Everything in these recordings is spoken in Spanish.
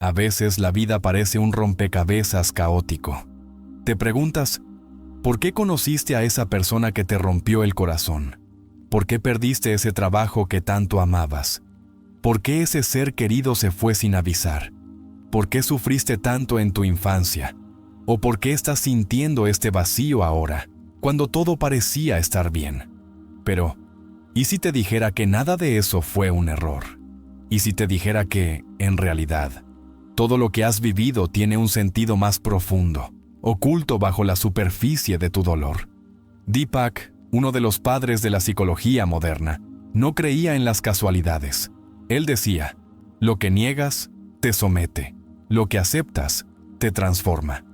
A veces la vida parece un rompecabezas caótico. Te preguntas, ¿por qué conociste a esa persona que te rompió el corazón? ¿Por qué perdiste ese trabajo que tanto amabas? ¿Por qué ese ser querido se fue sin avisar? ¿Por qué sufriste tanto en tu infancia? ¿O por qué estás sintiendo este vacío ahora, cuando todo parecía estar bien? Pero, ¿y si te dijera que nada de eso fue un error? ¿Y si te dijera que, en realidad, todo lo que has vivido tiene un sentido más profundo, oculto bajo la superficie de tu dolor? Deepak, uno de los padres de la psicología moderna, no creía en las casualidades. Él decía, lo que niegas, te somete. Lo que aceptas, te transforma.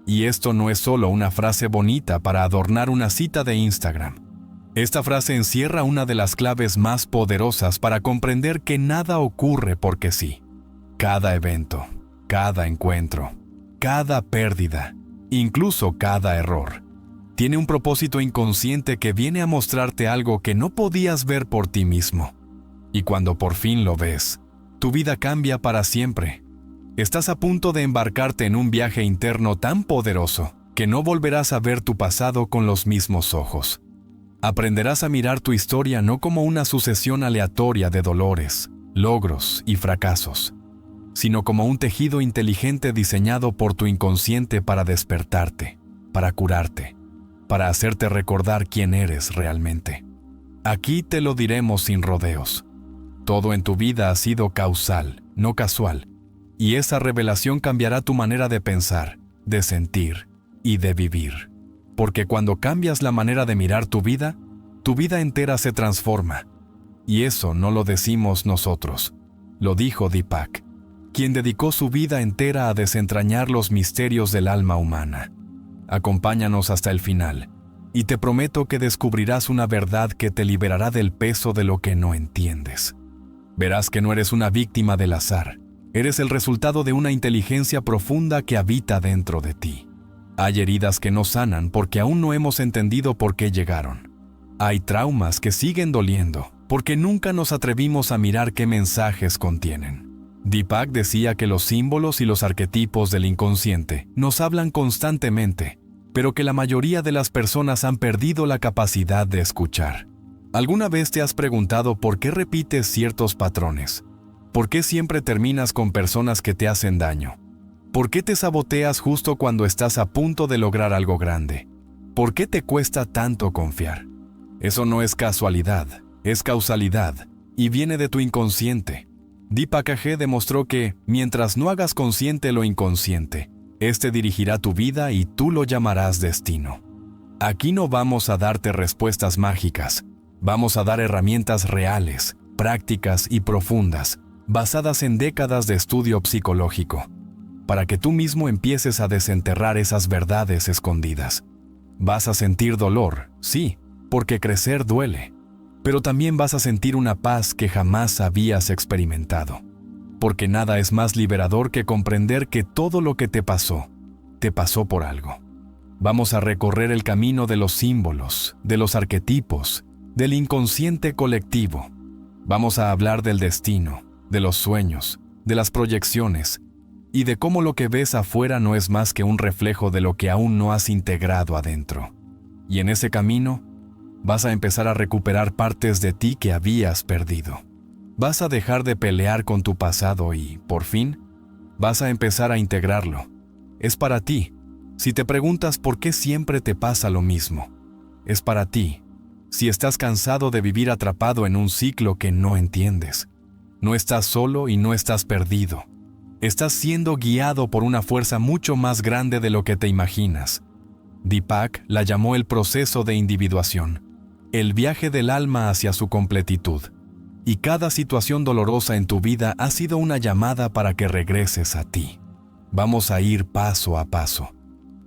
Y esto no es solo una frase bonita para adornar una cita de Instagram. Esta frase encierra una de las claves más poderosas para comprender que nada ocurre porque sí. Cada evento, cada encuentro, cada pérdida, incluso cada error, tiene un propósito inconsciente que viene a mostrarte algo que no podías ver por ti mismo. Y cuando por fin lo ves, tu vida cambia para siempre. Estás a punto de embarcarte en un viaje interno tan poderoso que no volverás a ver tu pasado con los mismos ojos. Aprenderás a mirar tu historia no como una sucesión aleatoria de dolores, logros y fracasos, sino como un tejido inteligente diseñado por tu inconsciente para despertarte, para curarte, para hacerte recordar quién eres realmente. Aquí te lo diremos sin rodeos. Todo en tu vida ha sido causal, no casual, y esa revelación cambiará tu manera de pensar, de sentir y de vivir. Porque cuando cambias la manera de mirar tu vida entera se transforma. Y eso no lo decimos nosotros, lo dijo Deepak, quien dedicó su vida entera a desentrañar los misterios del alma humana. Acompáñanos hasta el final, y te prometo que descubrirás una verdad que te liberará del peso de lo que no entiendes. Verás que no eres una víctima del azar, eres el resultado de una inteligencia profunda que habita dentro de ti. Hay heridas que no sanan porque aún no hemos entendido por qué llegaron. Hay traumas que siguen doliendo porque nunca nos atrevimos a mirar qué mensajes contienen. Deepak decía que los símbolos y los arquetipos del inconsciente nos hablan constantemente, pero que la mayoría de las personas han perdido la capacidad de escuchar. ¿Alguna vez te has preguntado por qué repites ciertos patrones? ¿Por qué siempre terminas con personas que te hacen daño? ¿Por qué te saboteas justo cuando estás a punto de lograr algo grande? ¿Por qué te cuesta tanto confiar? Eso no es casualidad, es causalidad, y viene de tu inconsciente. Deepak Age demostró que, mientras no hagas consciente lo inconsciente, este dirigirá tu vida y tú lo llamarás destino. Aquí no vamos a darte respuestas mágicas, vamos a dar herramientas reales, prácticas y profundas, basadas en décadas de estudio psicológico, para que tú mismo empieces a desenterrar esas verdades escondidas. Vas a sentir dolor, sí, porque crecer duele, pero también vas a sentir una paz que jamás habías experimentado, porque nada es más liberador que comprender que todo lo que te pasó por algo. Vamos a recorrer el camino de los símbolos, de los arquetipos, del inconsciente colectivo. Vamos a hablar del destino, de los sueños, de las proyecciones, y de cómo lo que ves afuera no es más que un reflejo de lo que aún no has integrado adentro. Y en ese camino, vas a empezar a recuperar partes de ti que habías perdido. Vas a dejar de pelear con tu pasado y, por fin, vas a empezar a integrarlo. Es para ti. Si te preguntas por qué siempre te pasa lo mismo, es para ti. Si estás cansado de vivir atrapado en un ciclo que no entiendes, no estás solo y no estás perdido. Estás siendo guiado por una fuerza mucho más grande de lo que te imaginas. Deepak la llamó el proceso de individuación, el viaje del alma hacia su completitud. Y cada situación dolorosa en tu vida ha sido una llamada para que regreses a ti. Vamos a ir paso a paso,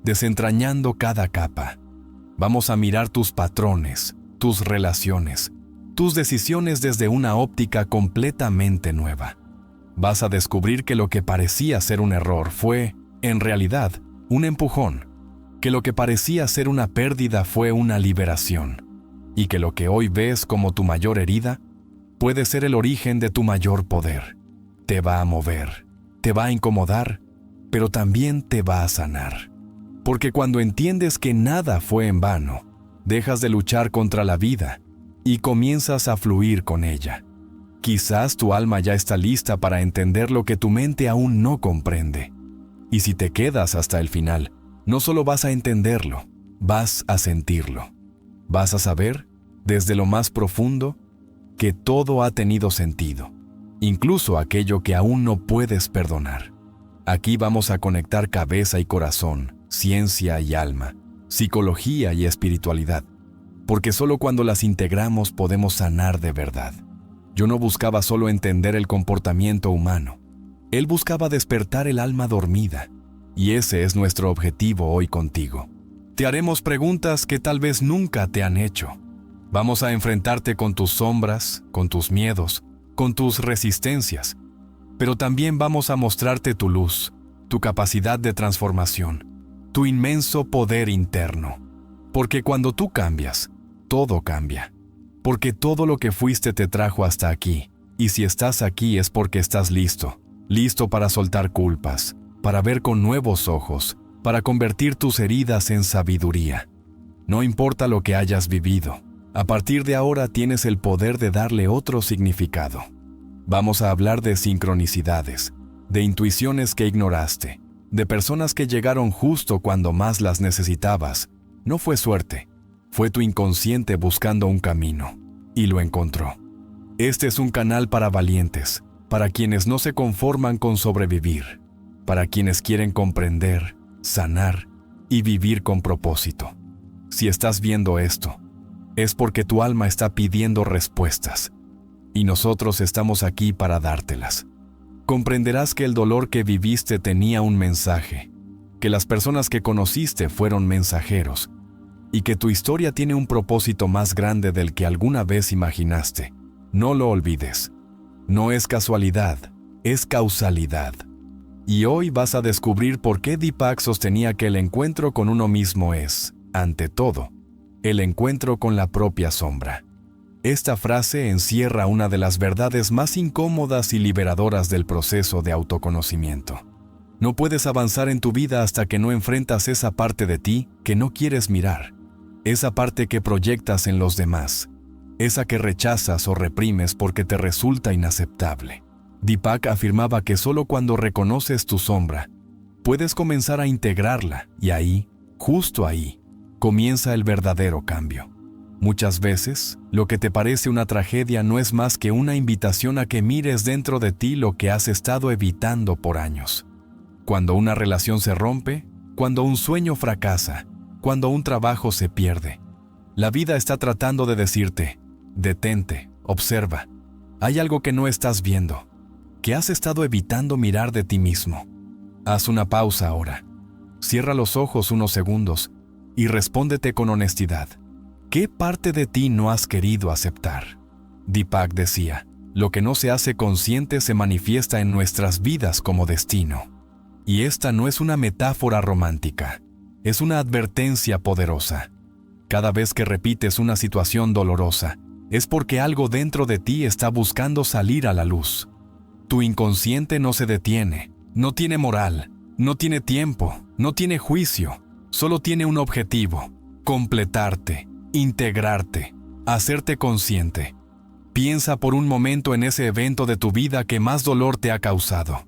desentrañando cada capa. Vamos a mirar tus patrones, tus relaciones, tus decisiones desde una óptica completamente nueva. Vas a descubrir que lo que parecía ser un error fue, en realidad, un empujón, que lo que parecía ser una pérdida fue una liberación, y que lo que hoy ves como tu mayor herida puede ser el origen de tu mayor poder. Te va a mover, te va a incomodar, pero también te va a sanar. Porque cuando entiendes que nada fue en vano, dejas de luchar contra la vida y comienzas a fluir con ella. Quizás tu alma ya está lista para entender lo que tu mente aún no comprende. Y si te quedas hasta el final, no solo vas a entenderlo, vas a sentirlo. Vas a saber, desde lo más profundo, que todo ha tenido sentido, incluso aquello que aún no puedes perdonar. Aquí vamos a conectar cabeza y corazón, ciencia y alma, psicología y espiritualidad, porque solo cuando las integramos podemos sanar de verdad. Yo no buscaba solo entender el comportamiento humano. Él buscaba despertar el alma dormida, y ese es nuestro objetivo hoy contigo. Te haremos preguntas que tal vez nunca te han hecho. Vamos a enfrentarte con tus sombras, con tus miedos, con tus resistencias, pero también vamos a mostrarte tu luz, tu capacidad de transformación, tu inmenso poder interno. Porque cuando tú cambias, todo cambia. Porque todo lo que fuiste te trajo hasta aquí, y si estás aquí es porque estás listo para soltar culpas, para ver con nuevos ojos, para convertir tus heridas en sabiduría. No importa lo que hayas vivido, a partir de ahora tienes el poder de darle otro significado. Vamos a hablar de sincronicidades, de intuiciones que ignoraste, de personas que llegaron justo cuando más las necesitabas. No fue suerte, fue tu inconsciente buscando un camino, y lo encontró. Este es un canal para valientes, para quienes no se conforman con sobrevivir, para quienes quieren comprender, sanar y vivir con propósito. Si estás viendo esto, es porque tu alma está pidiendo respuestas, y nosotros estamos aquí para dártelas. Comprenderás que el dolor que viviste tenía un mensaje, que las personas que conociste fueron mensajeros, y que tu historia tiene un propósito más grande del que alguna vez imaginaste. No lo olvides. No es casualidad, es causalidad. Y hoy vas a descubrir por qué Deepak sostenía que el encuentro con uno mismo es, ante todo, el encuentro con la propia sombra. Esta frase encierra una de las verdades más incómodas y liberadoras del proceso de autoconocimiento. No puedes avanzar en tu vida hasta que no enfrentas esa parte de ti que no quieres mirar, esa parte que proyectas en los demás, esa que rechazas o reprimes porque te resulta inaceptable. Deepak afirmaba que solo cuando reconoces tu sombra, puedes comenzar a integrarla, y ahí, justo ahí, comienza el verdadero cambio. Muchas veces, lo que te parece una tragedia no es más que una invitación a que mires dentro de ti lo que has estado evitando por años. Cuando una relación se rompe, cuando un sueño fracasa, cuando un trabajo se pierde, la vida está tratando de decirte: detente, observa. Hay algo que no estás viendo, que has estado evitando mirar de ti mismo. Haz una pausa ahora. Cierra los ojos unos segundos y respóndete con honestidad. ¿Qué parte de ti no has querido aceptar? Deepak decía: lo que no se hace consciente se manifiesta en nuestras vidas como destino. Y esta no es una metáfora romántica, es una advertencia poderosa. Cada vez que repites una situación dolorosa, es porque algo dentro de ti está buscando salir a la luz. Tu inconsciente no se detiene, no tiene moral, no tiene tiempo, no tiene juicio, solo tiene un objetivo: completarte, integrarte, hacerte consciente. Piensa por un momento en ese evento de tu vida que más dolor te ha causado.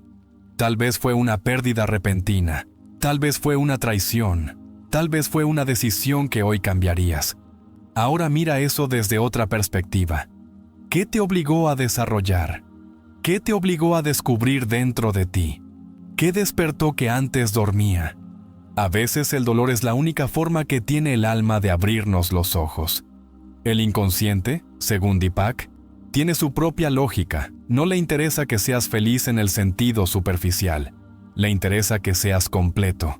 Tal vez fue una pérdida repentina, tal vez fue una traición, tal vez fue una decisión que hoy cambiarías. Ahora mira eso desde otra perspectiva. ¿Qué te obligó a desarrollar? ¿Qué te obligó a descubrir dentro de ti? ¿Qué despertó que antes dormía? A veces el dolor es la única forma que tiene el alma de abrirnos los ojos. El inconsciente, según Deepak, tiene su propia lógica. No le interesa que seas feliz en el sentido superficial. Le interesa que seas completo.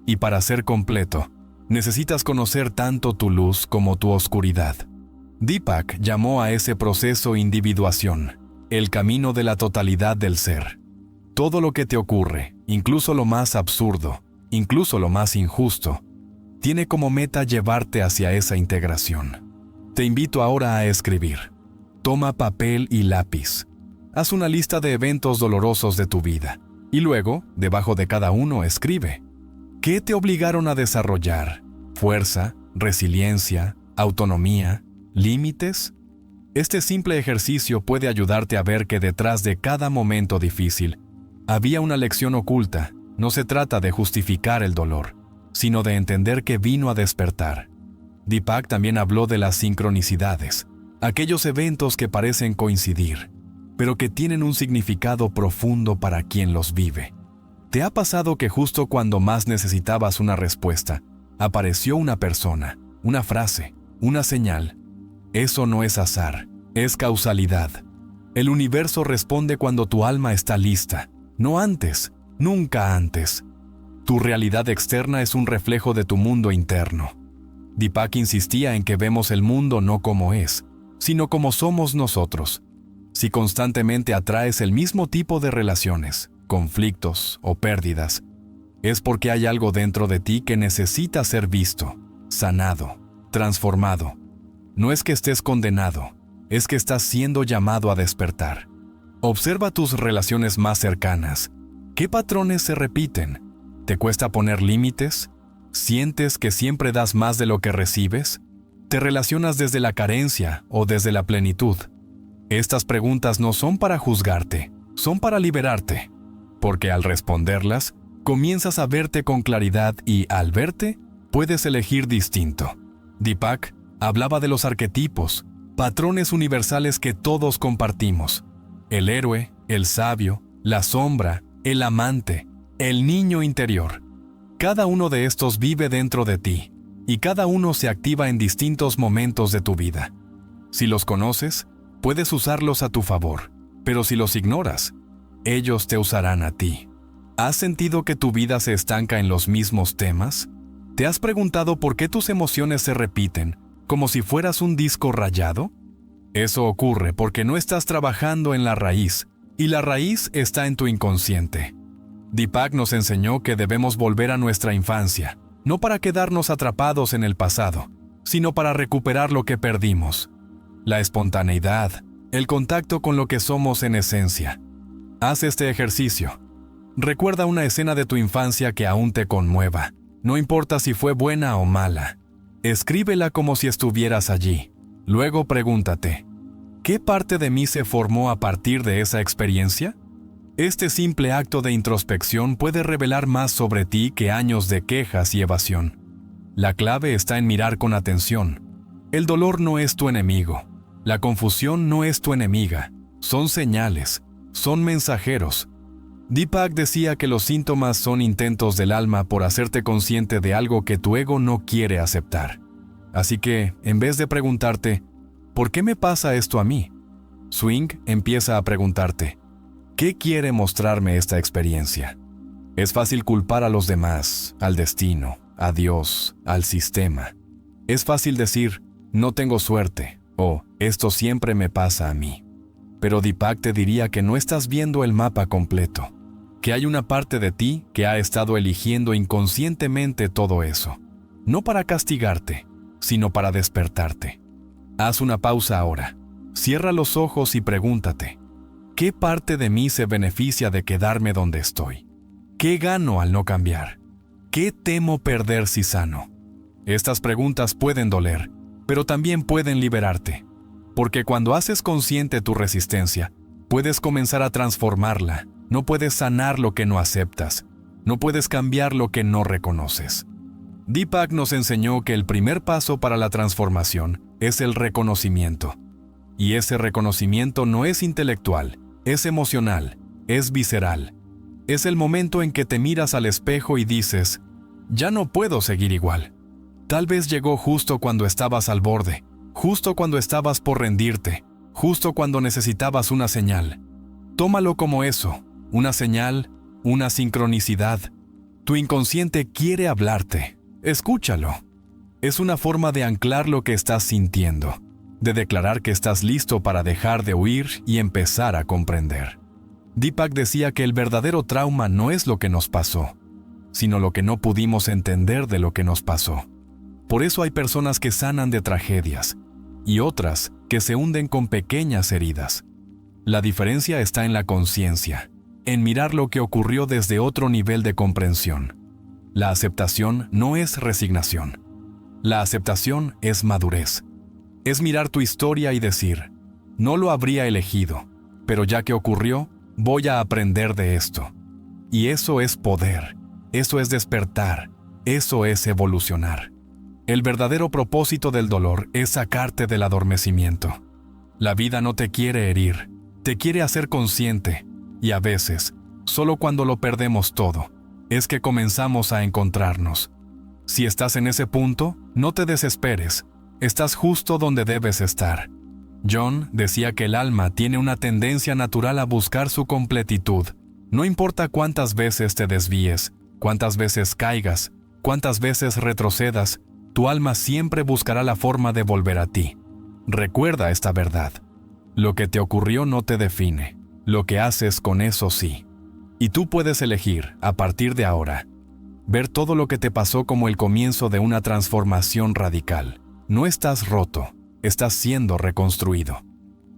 Y para ser completo, necesitas conocer tanto tu luz como tu oscuridad. Deepak llamó a ese proceso individuación, el camino de la totalidad del ser. Todo lo que te ocurre, incluso lo más absurdo, incluso lo más injusto, tiene como meta llevarte hacia esa integración. Te invito ahora a escribir. Toma papel y lápiz. Haz una lista de eventos dolorosos de tu vida. Y luego, debajo de cada uno, escribe: ¿qué te obligaron a desarrollar? ¿Fuerza, resiliencia, autonomía, límites? Este simple ejercicio puede ayudarte a ver que detrás de cada momento difícil había una lección oculta. No se trata de justificar el dolor, sino de entender que vino a despertar. Deepak también habló de las sincronicidades, aquellos eventos que parecen coincidir, pero que tienen un significado profundo para quien los vive. ¿Te ha pasado que justo cuando más necesitabas una respuesta, apareció una persona, una frase, una señal? Eso no es azar, es causalidad. El universo responde cuando tu alma está lista, no antes, nunca antes. Tu realidad externa es un reflejo de tu mundo interno. Deepak insistía en que vemos el mundo no como es, sino como somos nosotros. Si constantemente atraes el mismo tipo de relaciones, conflictos o pérdidas, es porque hay algo dentro de ti que necesita ser visto, sanado, transformado. No es que estés condenado, es que estás siendo llamado a despertar. Observa tus relaciones más cercanas. ¿Qué patrones se repiten? ¿Te cuesta poner límites? ¿Sientes que siempre das más de lo que recibes? ¿Te relacionas desde la carencia o desde la plenitud? Estas preguntas no son para juzgarte, son para liberarte, porque al responderlas, comienzas a verte con claridad y, al verte, puedes elegir distinto. Deepak hablaba de los arquetipos, patrones universales que todos compartimos: el héroe, el sabio, la sombra, el amante, el niño interior. Cada uno de estos vive dentro de ti, y cada uno se activa en distintos momentos de tu vida. Si los conoces, puedes usarlos a tu favor, pero si los ignoras, ellos te usarán a ti. ¿Has sentido que tu vida se estanca en los mismos temas? ¿Te has preguntado por qué tus emociones se repiten, como si fueras un disco rayado? Eso ocurre porque no estás trabajando en la raíz, y la raíz está en tu inconsciente. Deepak nos enseñó que debemos volver a nuestra infancia, no para quedarnos atrapados en el pasado, sino para recuperar lo que perdimos: la espontaneidad, el contacto con lo que somos en esencia. Haz este ejercicio. Recuerda una escena de tu infancia que aún te conmueva, no importa si fue buena o mala. Escríbela como si estuvieras allí. Luego pregúntate: ¿qué parte de mí se formó a partir de esa experiencia? Este simple acto de introspección puede revelar más sobre ti que años de quejas y evasión. La clave está en mirar con atención. El dolor no es tu enemigo. La confusión no es tu enemiga. Son señales, son mensajeros. Deepak decía que los síntomas son intentos del alma por hacerte consciente de algo que tu ego no quiere aceptar. Así que, en vez de preguntarte, ¿por qué me pasa esto a mí?, Swing empieza a preguntarte, ¿qué quiere mostrarme esta experiencia? Es fácil culpar a los demás, al destino, a Dios, al sistema. Es fácil decir, no tengo suerte, o esto siempre me pasa a mí. Pero Deepak te diría que no estás viendo el mapa completo, que hay una parte de ti que ha estado eligiendo inconscientemente todo eso, no para castigarte, sino para despertarte. Haz una pausa ahora, cierra los ojos y pregúntate, ¿qué parte de mí se beneficia de quedarme donde estoy? ¿Qué gano al no cambiar? ¿Qué temo perder si sano? Estas preguntas pueden doler, pero también pueden liberarte, porque cuando haces consciente tu resistencia, puedes comenzar a transformarla. No puedes sanar lo que no aceptas, no puedes cambiar lo que no reconoces. Deepak nos enseñó que el primer paso para la transformación es el reconocimiento. Y ese reconocimiento no es intelectual, es emocional, es visceral. Es el momento en que te miras al espejo y dices, ya no puedo seguir igual. Tal vez llegó justo cuando estabas al borde, justo cuando estabas por rendirte, justo cuando necesitabas una señal. Tómalo como eso, una señal, una sincronicidad. Tu inconsciente quiere hablarte. Escúchalo. Es una forma de anclar lo que estás sintiendo, de declarar que estás listo para dejar de huir y empezar a comprender. Deepak decía que el verdadero trauma no es lo que nos pasó, sino lo que no pudimos entender de lo que nos pasó. Por eso hay personas que sanan de tragedias y otras que se hunden con pequeñas heridas. La diferencia está en la conciencia, en mirar lo que ocurrió desde otro nivel de comprensión. La aceptación no es resignación. La aceptación es madurez. Es mirar tu historia y decir, no lo habría elegido, pero ya que ocurrió, voy a aprender de esto. Y eso es poder, eso es despertar, eso es evolucionar. El verdadero propósito del dolor es sacarte del adormecimiento. La vida no te quiere herir, te quiere hacer consciente, y a veces, solo cuando lo perdemos todo, es que comenzamos a encontrarnos. Si estás en ese punto, no te desesperes, estás justo donde debes estar. John decía que el alma tiene una tendencia natural a buscar su completitud. No importa cuántas veces te desvíes, cuántas veces caigas, cuántas veces retrocedas, tu alma siempre buscará la forma de volver a ti. Recuerda esta verdad. Lo que te ocurrió no te define, lo que haces con eso sí. Y tú puedes elegir, a partir de ahora, ver todo lo que te pasó como el comienzo de una transformación radical. No estás roto, estás siendo reconstruido.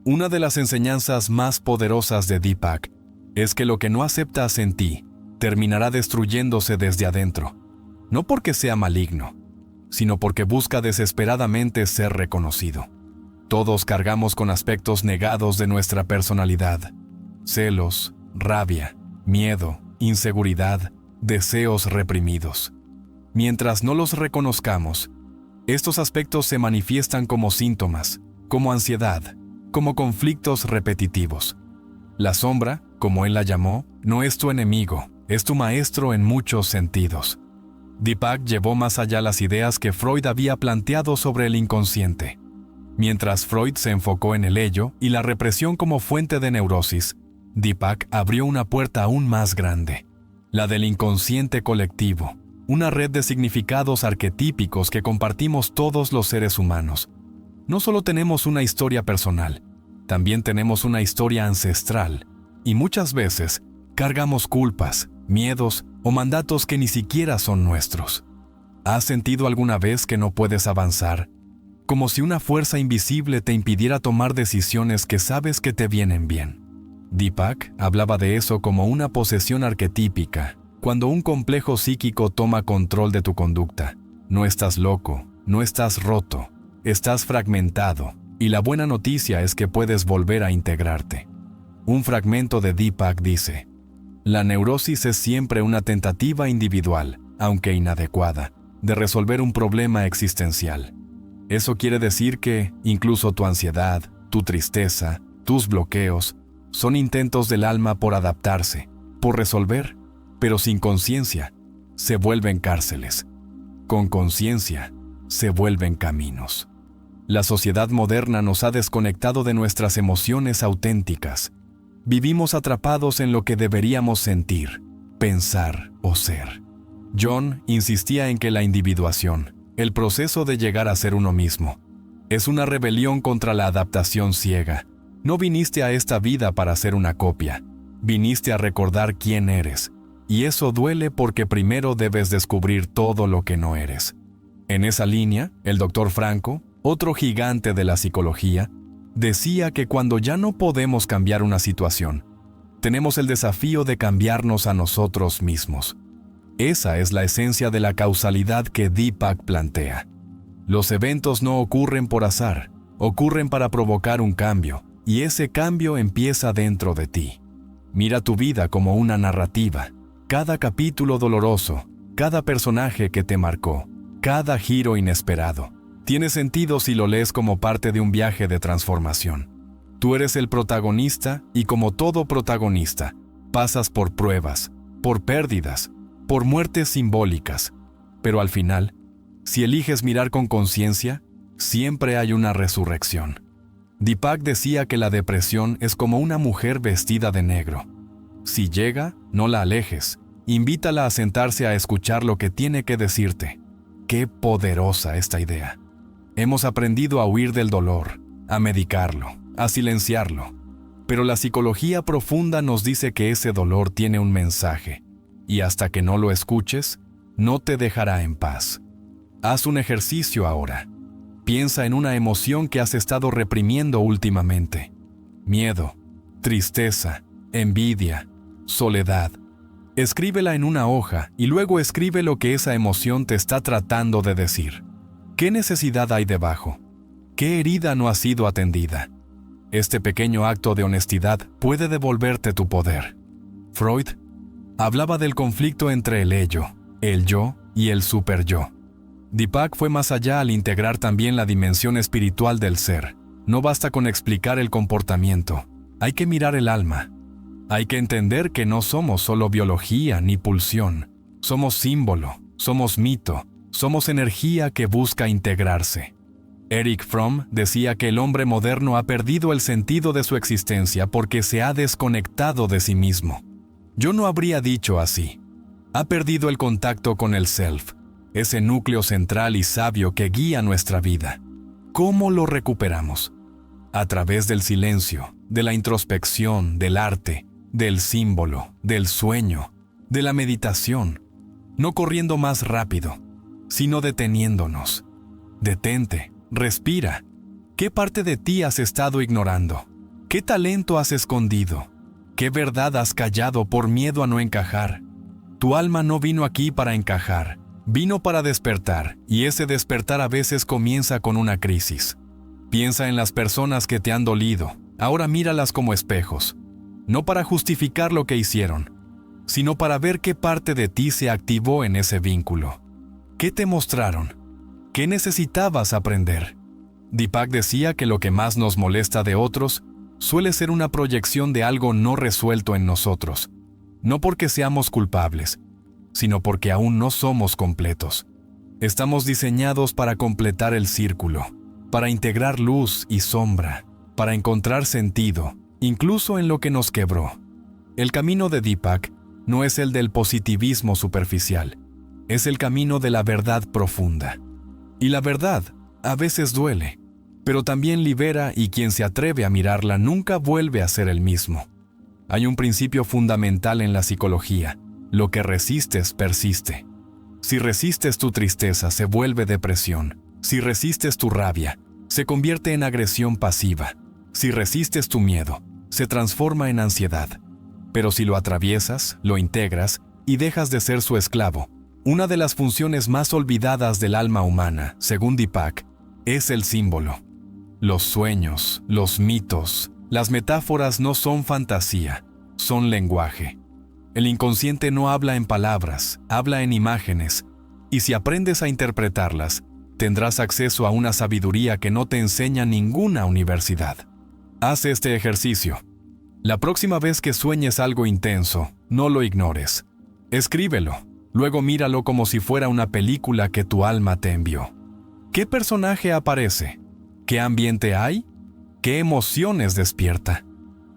Una de las enseñanzas más poderosas de Deepak es que lo que no aceptas en ti terminará destruyéndose desde adentro, no porque sea maligno, sino porque busca desesperadamente ser reconocido. Todos cargamos con aspectos negados de nuestra personalidad: celos, rabia, miedo, inseguridad, deseos reprimidos. Mientras no los reconozcamos, estos aspectos se manifiestan como síntomas, como ansiedad, como conflictos repetitivos. La sombra, como él la llamó, no es tu enemigo, es tu maestro en muchos sentidos. Deepak llevó más allá las ideas que Freud había planteado sobre el inconsciente. Mientras Freud se enfocó en el ello y la represión como fuente de neurosis, Deepak abrió una puerta aún más grande, la del inconsciente colectivo, una red de significados arquetípicos que compartimos todos los seres humanos. No solo tenemos una historia personal, también tenemos una historia ancestral, y muchas veces cargamos culpas, miedos o mandatos que ni siquiera son nuestros. ¿Has sentido alguna vez que no puedes avanzar? Como si una fuerza invisible te impidiera tomar decisiones que sabes que te vienen bien. Deepak hablaba de eso como una posesión arquetípica, cuando un complejo psíquico toma control de tu conducta. No estás loco, no estás roto, estás fragmentado, y la buena noticia es que puedes volver a integrarte. Un fragmento de Deepak dice: la neurosis es siempre una tentativa individual, aunque inadecuada, de resolver un problema existencial. Eso quiere decir que, incluso tu ansiedad, tu tristeza, tus bloqueos, son intentos del alma por adaptarse, por resolver, pero sin conciencia, se vuelven cárceles. Con conciencia, se vuelven caminos. La sociedad moderna nos ha desconectado de nuestras emociones auténticas. Vivimos atrapados en lo que deberíamos sentir, pensar o ser. John insistía en que la individuación, el proceso de llegar a ser uno mismo, es una rebelión contra la adaptación ciega. No viniste a esta vida para ser una copia, viniste a recordar quién eres, y eso duele porque primero debes descubrir todo lo que no eres. En esa línea, el Dr. Franco, otro gigante de la psicología, decía que cuando ya no podemos cambiar una situación, tenemos el desafío de cambiarnos a nosotros mismos. Esa es la esencia de la causalidad que Deepak plantea. Los eventos no ocurren por azar, ocurren para provocar un cambio, y ese cambio empieza dentro de ti. Mira tu vida como una narrativa. Cada capítulo doloroso, cada personaje que te marcó, cada giro inesperado, tiene sentido si lo lees como parte de un viaje de transformación. Tú eres el protagonista y, como todo protagonista, pasas por pruebas, por pérdidas, por muertes simbólicas, pero al final, si eliges mirar con conciencia, siempre hay una resurrección. Deepak decía que la depresión es como una mujer vestida de negro. Si llega, no la alejes, invítala a sentarse a escuchar lo que tiene que decirte. ¡Qué poderosa esta idea! Hemos aprendido a huir del dolor, a medicarlo, a silenciarlo, pero la psicología profunda nos dice que ese dolor tiene un mensaje, y hasta que no lo escuches, no te dejará en paz. Haz un ejercicio ahora. Piensa en una emoción que has estado reprimiendo últimamente. Miedo, tristeza, envidia, soledad. Escríbela en una hoja y luego escribe lo que esa emoción te está tratando de decir. ¿Qué necesidad hay debajo? ¿Qué herida no ha sido atendida? Este pequeño acto de honestidad puede devolverte tu poder. Freud hablaba del conflicto entre el ello, el yo y el superyo. Deepak fue más allá al integrar también la dimensión espiritual del ser. No basta con explicar el comportamiento, hay que mirar el alma. Hay que entender que no somos solo biología ni pulsión. Somos símbolo, somos mito, somos energía que busca integrarse. Erich Fromm decía que el hombre moderno ha perdido el sentido de su existencia porque se ha desconectado de sí mismo. Yo no habría dicho así. Ha perdido el contacto con el self, ese núcleo central y sabio que guía nuestra vida. ¿Cómo lo recuperamos? A través del silencio, de la introspección, del arte, del símbolo, del sueño, de la meditación. No corriendo más rápido, sino deteniéndonos. Detente, respira. ¿Qué parte de ti has estado ignorando? ¿Qué talento has escondido? ¿Qué verdad has callado por miedo a no encajar? Tu alma no vino aquí para encajar, vino para despertar, y ese despertar a veces comienza con una crisis. Piensa en las personas que te han dolido, ahora míralas como espejos, no para justificar lo que hicieron, sino para ver qué parte de ti se activó en ese vínculo. ¿Qué te mostraron? ¿Qué necesitabas aprender? Deepak decía que lo que más nos molesta de otros suele ser una proyección de algo no resuelto en nosotros, no porque seamos culpables, sino porque aún no somos completos. Estamos diseñados para completar el círculo, para integrar luz y sombra, para encontrar sentido, incluso en lo que nos quebró. El camino de Deepak no es el del positivismo superficial, es el camino de la verdad profunda. Y la verdad a veces duele, pero también libera, y quien se atreve a mirarla nunca vuelve a ser el mismo. Hay un principio fundamental en la psicología: lo que resistes persiste. Si resistes tu tristeza, se vuelve depresión. Si resistes tu rabia, se convierte en agresión pasiva. Si resistes tu miedo, se transforma en ansiedad. Pero si lo atraviesas, lo integras y dejas de ser su esclavo, una de las funciones más olvidadas del alma humana, según Deepak, es el símbolo. Los sueños, los mitos, las metáforas no son fantasía, son lenguaje. El inconsciente no habla en palabras, habla en imágenes, y si aprendes a interpretarlas, tendrás acceso a una sabiduría que no te enseña ninguna universidad. Haz este ejercicio. La próxima vez que sueñes algo intenso, no lo ignores. Escríbelo, luego míralo como si fuera una película que tu alma te envió. ¿Qué personaje aparece? ¿Qué ambiente hay? ¿Qué emociones despierta?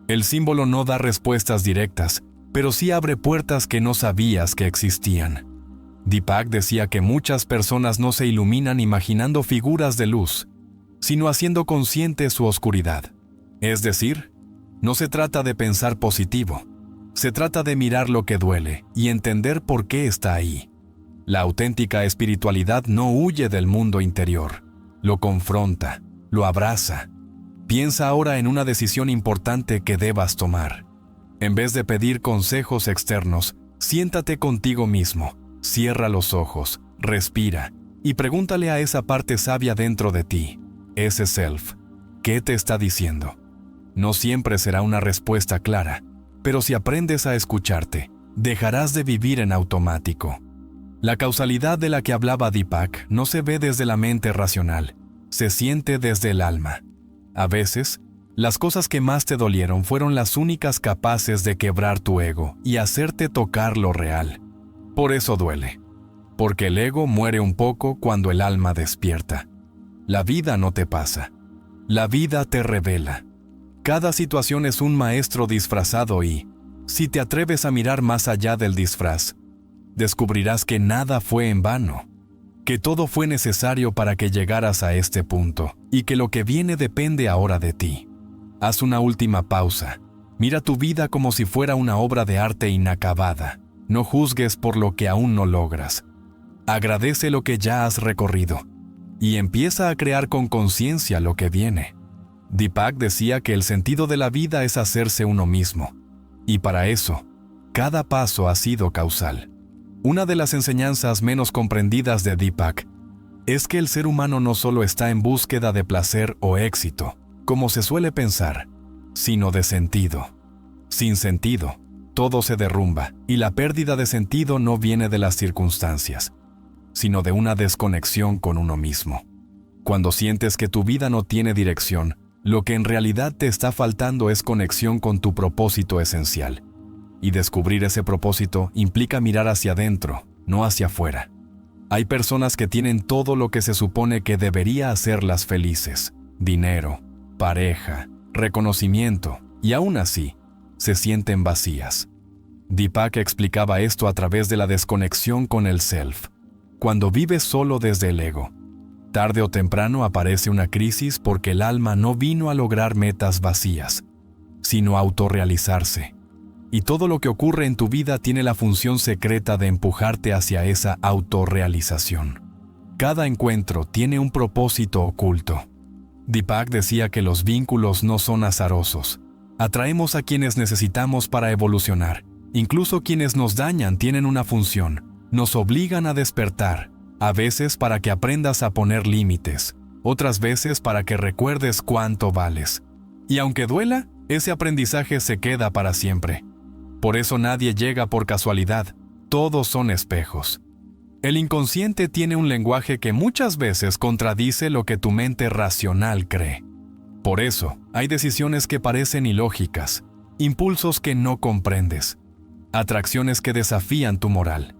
El símbolo no da respuestas directas, pero sí abre puertas que no sabías que existían. Deepak decía que muchas personas no se iluminan imaginando figuras de luz, sino haciendo consciente su oscuridad. Es decir, no se trata de pensar positivo, se trata de mirar lo que duele y entender por qué está ahí. La auténtica espiritualidad no huye del mundo interior, lo confronta, lo abraza. Piensa ahora en una decisión importante que debas tomar. En vez de pedir consejos externos, siéntate contigo mismo, cierra los ojos, respira y pregúntale a esa parte sabia dentro de ti, ese self, ¿qué te está diciendo? No siempre será una respuesta clara, pero si aprendes a escucharte, dejarás de vivir en automático. La causalidad de la que hablaba Deepak no se ve desde la mente racional, se siente desde el alma. A veces, las cosas que más te dolieron fueron las únicas capaces de quebrar tu ego y hacerte tocar lo real. Por eso duele, porque el ego muere un poco cuando el alma despierta. La vida no te pasa, la vida te revela. Cada situación es un maestro disfrazado y, si te atreves a mirar más allá del disfraz, descubrirás que nada fue en vano, que todo fue necesario para que llegaras a este punto y que lo que viene depende ahora de ti. Haz una última pausa. Mira tu vida como si fuera una obra de arte inacabada. No juzgues por lo que aún no logras. Agradece lo que ya has recorrido y empieza a crear con conciencia lo que viene. Deepak decía que el sentido de la vida es hacerse uno mismo, y para eso, Cada paso ha sido causal. Una de las enseñanzas menos comprendidas de Deepak es que el ser humano no solo está en búsqueda de placer o éxito, como se suele pensar, sino de sentido. Sin sentido, todo se derrumba, y la pérdida de sentido no viene de las circunstancias, sino de una desconexión con uno mismo. Cuando sientes que tu vida no tiene dirección, lo que en realidad te está faltando es conexión con tu propósito esencial. Y descubrir ese propósito implica mirar hacia adentro, no hacia afuera. Hay personas que tienen todo lo que se supone que debería hacerlas felices: dinero, pareja, reconocimiento, y aún así, se sienten vacías. Deepak explicaba esto a través de la desconexión con el self. Cuando vives solo desde el ego, tarde o temprano aparece una crisis porque el alma no vino a lograr metas vacías, sino a autorrealizarse. Y todo lo que ocurre en tu vida tiene la función secreta de empujarte hacia esa autorrealización. Cada encuentro tiene un propósito oculto. Deepak decía que los vínculos no son azarosos. Atraemos a quienes necesitamos para evolucionar. Incluso quienes nos dañan tienen una función. Nos obligan a despertar, a veces para que aprendas a poner límites, otras veces para que recuerdes cuánto vales. Y aunque duela, ese aprendizaje se queda para siempre. Por eso nadie llega por casualidad, todos son espejos. El inconsciente tiene un lenguaje que muchas veces contradice lo que tu mente racional cree. Por eso, hay decisiones que parecen ilógicas, impulsos que no comprendes, atracciones que desafían tu moral.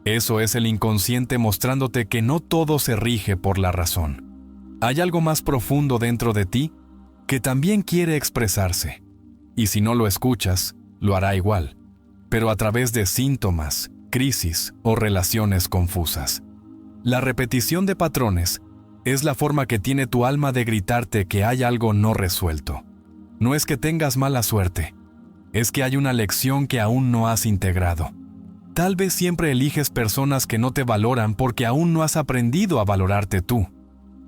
Eso es el inconsciente mostrándote que no todo se rige por la razón. Hay algo más profundo dentro de ti que también quiere expresarse. Y si no lo escuchas, lo hará igual, pero a través de síntomas, crisis o relaciones confusas. La repetición de patrones es la forma que tiene tu alma de gritarte que hay algo no resuelto. No es que tengas mala suerte, es que hay una lección que aún no has integrado. Tal vez siempre eliges personas que no te valoran porque aún no has aprendido a valorarte tú.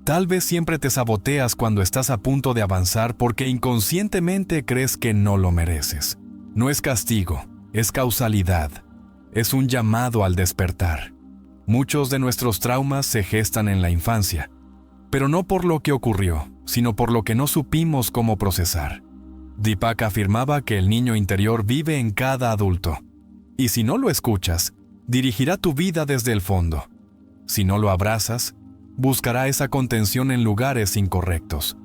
Tal vez siempre te saboteas cuando estás a punto de avanzar porque inconscientemente crees que no lo mereces. No es castigo, es causalidad. Es un llamado al despertar. Muchos de nuestros traumas se gestan en la infancia, pero no por lo que ocurrió, sino por lo que no supimos cómo procesar. Deepak afirmaba que el niño interior vive en cada adulto, y si no lo escuchas, dirigirá tu vida desde el fondo. Si no lo abrazas, buscará esa contención en lugares incorrectos.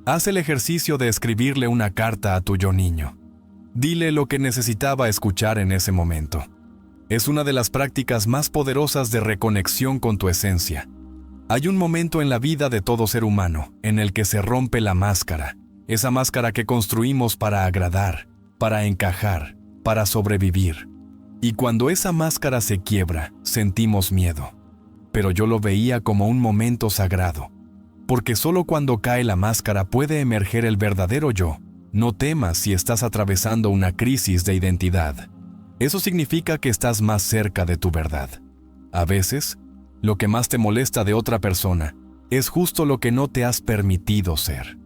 Haz el ejercicio de escribirle una carta a tu yo niño. Dile lo que necesitaba escuchar en ese momento. Es una de las prácticas más poderosas de reconexión con tu esencia. Hay un momento en la vida de todo ser humano en el que se rompe la máscara, esa máscara que construimos para agradar, para encajar, para sobrevivir. Y cuando esa máscara se quiebra, sentimos miedo. Pero yo lo veía como un momento sagrado, porque solo cuando cae la máscara puede emerger el verdadero yo. No temas si estás atravesando una crisis de identidad. Eso significa que estás más cerca de tu verdad. A veces, lo que más te molesta de otra persona es justo lo que no te has permitido ser.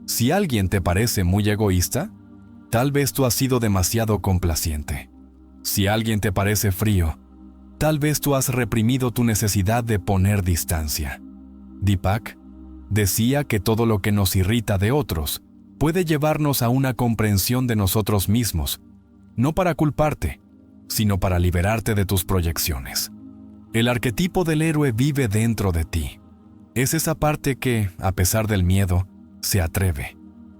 Si alguien te parece muy egoísta, tal vez tú has sido demasiado complaciente. Si alguien te parece frío, tal vez tú has reprimido tu necesidad de poner distancia. Deepak decía que todo lo que nos irrita de otros puede llevarnos a una comprensión de nosotros mismos, no para culparte, sino para liberarte de tus proyecciones. El arquetipo del héroe vive dentro de ti. Es esa parte que, a pesar del miedo, se atreve,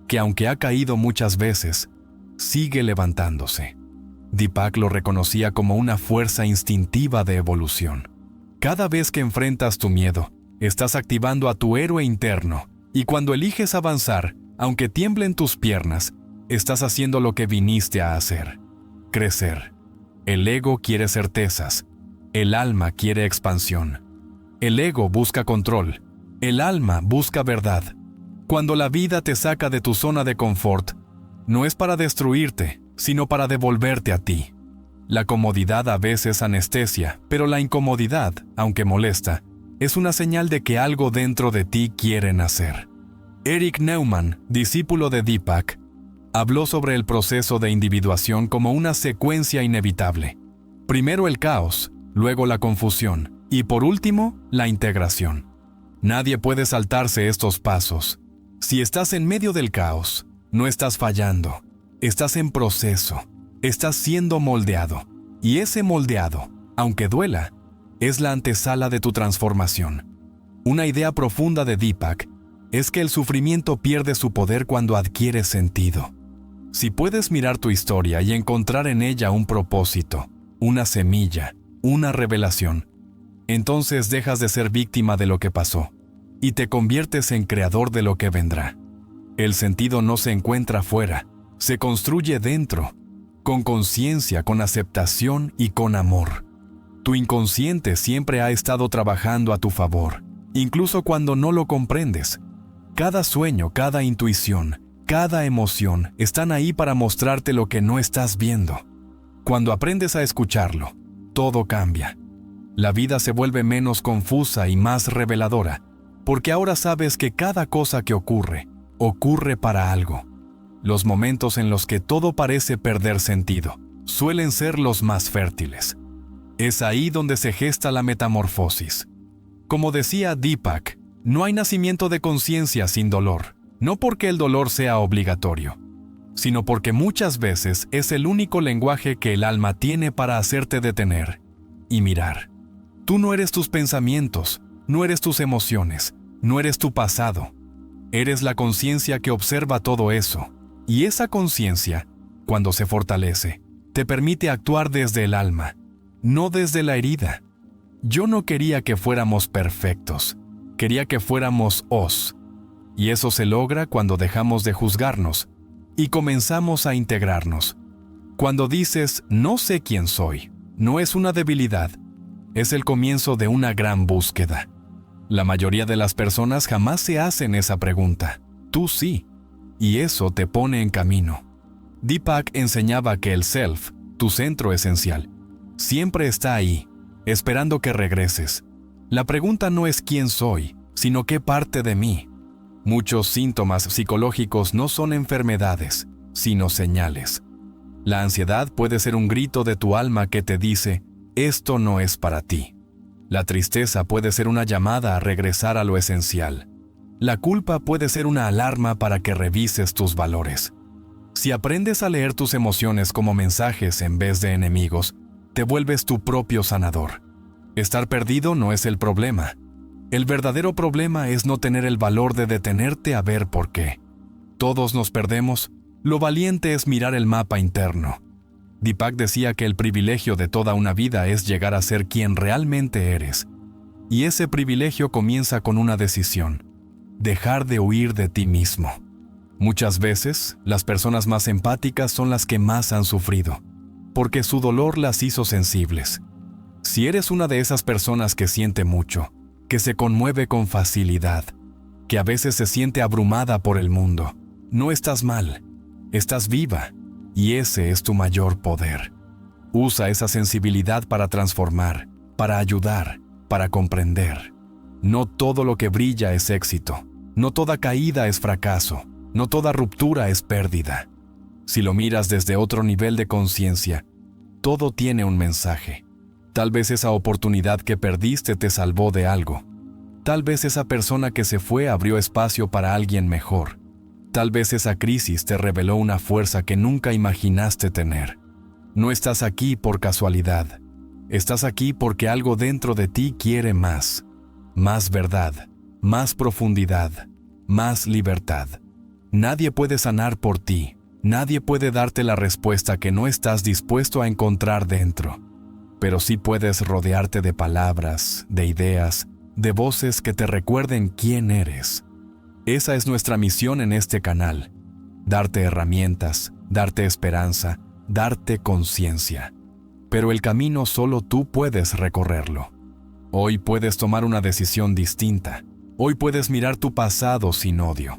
que aunque ha caído muchas veces, sigue levantándose. Deepak lo reconocía como una fuerza instintiva de evolución. Cada vez que enfrentas tu miedo, estás activando a tu héroe interno, y cuando eliges avanzar, aunque tiemblen tus piernas, estás haciendo lo que viniste a hacer: crecer. El ego quiere certezas, el alma quiere expansión. El ego busca control, el alma busca verdad. Cuando la vida te saca de tu zona de confort, no es para destruirte, sino para devolverte a ti. La comodidad a veces anestesia, pero la incomodidad, aunque molesta, es una señal de que algo dentro de ti quiere nacer. Erich Neumann, discípulo de Deepak, Habló sobre el proceso de individuación como una secuencia inevitable. Primero el caos, luego la confusión y por último, la integración. Nadie puede saltarse estos pasos. Si estás en medio del caos, no estás fallando, estás en proceso, estás siendo moldeado. Y ese moldeado, aunque duela, es la antesala de tu transformación. Una idea profunda de Deepak es que el sufrimiento pierde su poder cuando adquiere sentido. Si puedes mirar tu historia y encontrar en ella un propósito, una semilla, una revelación, entonces dejas de ser víctima de lo que pasó y te conviertes en creador de lo que vendrá. El sentido no se encuentra fuera, se construye dentro, con conciencia, con aceptación y con amor. Tu inconsciente siempre ha estado trabajando a tu favor, incluso cuando no lo comprendes. Cada sueño, cada intuición, cada emoción están ahí para mostrarte lo que no estás viendo. Cuando aprendes a escucharlo, todo cambia. La vida se vuelve menos confusa y más reveladora, porque ahora sabes que cada cosa que ocurre para algo. Los momentos en los que todo parece perder sentido suelen ser los más fértiles. Es ahí donde se gesta la metamorfosis. Como decía Deepak, no hay nacimiento de conciencia sin dolor, no porque el dolor sea obligatorio, sino porque muchas veces es el único lenguaje que el alma tiene para hacerte detener y mirar. Tú no eres tus pensamientos, no eres tus emociones, no eres tu pasado. Eres la conciencia que observa todo eso, y esa conciencia, cuando se fortalece, te permite actuar desde el alma, no desde la herida. Yo no quería que fuéramos perfectos, quería que fuéramos os. Y eso se logra cuando dejamos de juzgarnos y comenzamos a integrarnos. Cuando dices, no sé quién soy, no es una debilidad, es el comienzo de una gran búsqueda. La mayoría de las personas jamás se hacen esa pregunta. Tú sí. Y eso te pone en camino. Deepak enseñaba que el self, tu centro esencial, siempre está ahí, esperando que regreses. La pregunta no es quién soy, sino qué parte de mí. Muchos síntomas psicológicos no son enfermedades, sino señales. La ansiedad puede ser un grito de tu alma que te dice, esto no es para ti. La tristeza puede ser una llamada a regresar a lo esencial. La culpa puede ser una alarma para que revises tus valores. Si aprendes a leer tus emociones como mensajes en vez de enemigos, te vuelves tu propio sanador. Estar perdido no es el problema. El verdadero problema es no tener el valor de detenerte a ver por qué. Todos nos perdemos. Lo valiente es mirar el mapa interno. Deepak decía que el privilegio de toda una vida es llegar a ser quien realmente eres. Y ese privilegio comienza con una decisión: dejar de huir de ti mismo. Muchas veces, las personas más empáticas son las que más han sufrido, porque su dolor las hizo sensibles. Si eres una de esas personas que siente mucho, que se conmueve con facilidad, que a veces se siente abrumada por el mundo, no estás mal, estás viva, y ese es tu mayor poder. Usa esa sensibilidad para transformar, para ayudar, para comprender. No todo lo que brilla es éxito, no toda caída es fracaso, no toda ruptura es pérdida. Si lo miras desde otro nivel de conciencia, todo tiene un mensaje. Tal vez esa oportunidad que perdiste te salvó de algo. Tal vez esa persona que se fue abrió espacio para alguien mejor. Tal vez esa crisis te reveló una fuerza que nunca imaginaste tener. No estás aquí por casualidad. Estás aquí porque algo dentro de ti quiere más. Más verdad, más profundidad, más libertad. Nadie puede sanar por ti. Nadie puede darte la respuesta que no estás dispuesto a encontrar dentro. Pero sí puedes rodearte de palabras, de ideas, de voces que te recuerden quién eres. Esa es nuestra misión en este canal: darte herramientas, darte esperanza, darte conciencia. Pero el camino solo tú puedes recorrerlo. Hoy puedes tomar una decisión distinta. Hoy puedes mirar tu pasado sin odio.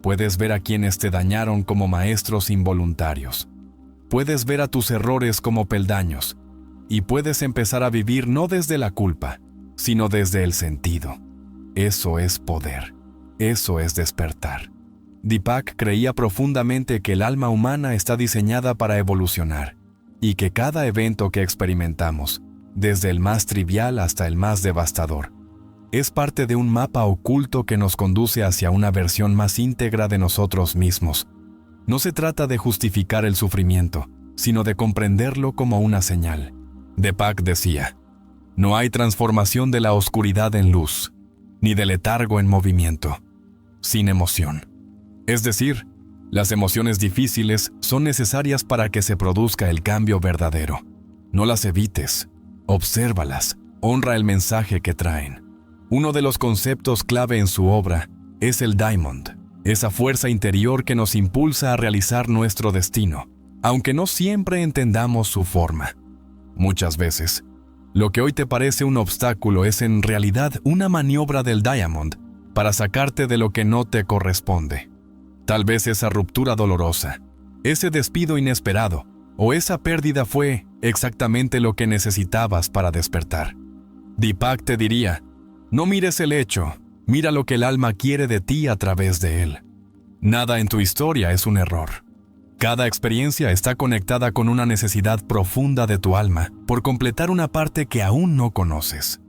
Puedes ver a quienes te dañaron como maestros involuntarios. Puedes ver a tus errores como peldaños. Y puedes empezar a vivir no desde la culpa, sino desde el sentido. Eso es poder. Eso es despertar. Deepak creía profundamente que el alma humana está diseñada para evolucionar y que cada evento que experimentamos, desde el más trivial hasta el más devastador, es parte de un mapa oculto que nos conduce hacia una versión más íntegra de nosotros mismos. No se trata de justificar el sufrimiento, sino de comprenderlo como una señal. Deepak decía, no hay transformación de la oscuridad en luz, ni de letargo en movimiento, sin emoción. Es decir, las emociones difíciles son necesarias para que se produzca el cambio verdadero. No las evites, obsérvalas, honra el mensaje que traen. Uno de los conceptos clave en su obra es el Diamond, esa fuerza interior que nos impulsa a realizar nuestro destino, aunque no siempre entendamos su forma. Muchas veces, lo que hoy te parece un obstáculo es en realidad una maniobra del Diamond para sacarte de lo que no te corresponde. Tal vez esa ruptura dolorosa, ese despido inesperado o esa pérdida fue exactamente lo que necesitabas para despertar. Deepak te diría, no mires el hecho, mira lo que el alma quiere de ti a través de él. Nada en tu historia es un error. Cada experiencia está conectada con una necesidad profunda de tu alma por completar una parte que aún no conoces.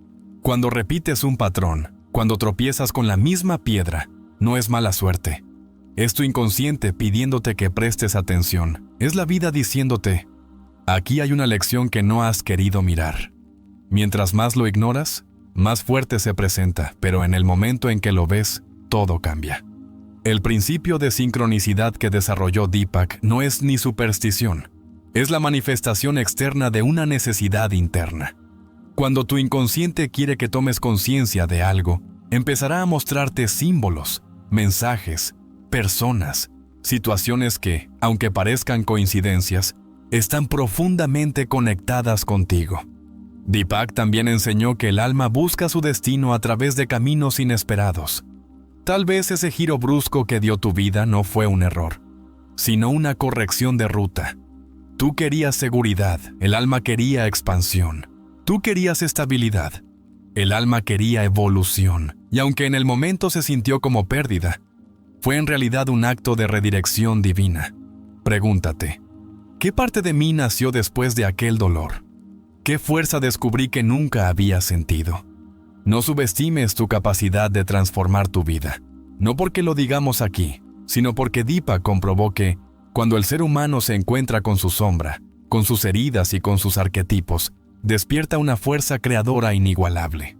Cuando repites un patrón, cuando tropiezas con la misma piedra, no es mala suerte. Es tu inconsciente pidiéndote que prestes atención. Es la vida diciéndote, aquí hay una lección que no has querido mirar. Mientras más lo ignoras, más fuerte se presenta, pero en el momento en que lo ves, todo cambia. El principio de sincronicidad que desarrolló Deepak no es ni superstición, es la manifestación externa de una necesidad interna. Cuando tu inconsciente quiere que tomes conciencia de algo, empezará a mostrarte símbolos, mensajes, personas, situaciones que, aunque parezcan coincidencias, están profundamente conectadas contigo. Deepak también enseñó que el alma busca su destino a través de caminos inesperados. Tal vez ese giro brusco que dio tu vida no fue un error, sino una corrección de ruta. Tú querías seguridad, el alma quería expansión. Tú querías estabilidad, el alma quería evolución. Y aunque en el momento se sintió como pérdida, fue en realidad un acto de redirección divina. Pregúntate, ¿qué parte de mí nació después de aquel dolor? ¿Qué fuerza descubrí que nunca había sentido? No subestimes tu capacidad de transformar tu vida. No porque lo digamos aquí, sino porque Deepak comprobó que, cuando el ser humano se encuentra con su sombra, con sus heridas y con sus arquetipos, despierta una fuerza creadora inigualable.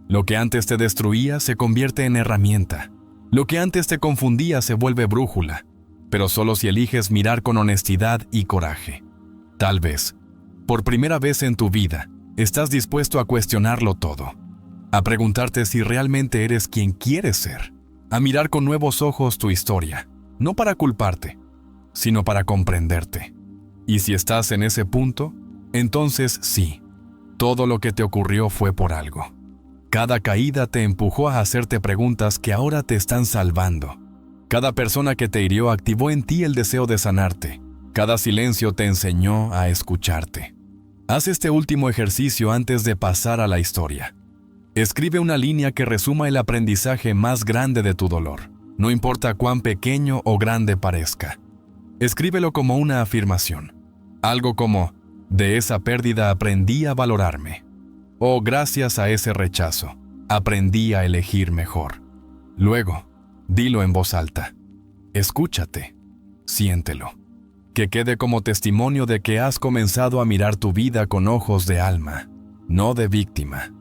Lo que antes te destruía se convierte en herramienta. Lo que antes te confundía se vuelve brújula, pero solo si eliges mirar con honestidad y coraje. Tal vez, por primera vez en tu vida, estás dispuesto a cuestionarlo todo, a preguntarte si realmente eres quien quieres ser, a mirar con nuevos ojos tu historia, no para culparte, sino para comprenderte. Y si estás en ese punto, entonces sí, todo lo que te ocurrió fue por algo. Cada caída te empujó a hacerte preguntas que ahora te están salvando. Cada persona que te hirió activó en ti el deseo de sanarte. Cada silencio te enseñó a escucharte. Haz este último ejercicio antes de pasar a la historia. Escribe una línea que resuma el aprendizaje más grande de tu dolor, no importa cuán pequeño o grande parezca. Escríbelo como una afirmación. Algo como, de esa pérdida aprendí a valorarme. O gracias a ese rechazo, aprendí a elegir mejor. Luego, dilo en voz alta. Escúchate, siéntelo. Que quede como testimonio de que has comenzado a mirar tu vida con ojos de alma, no de víctima.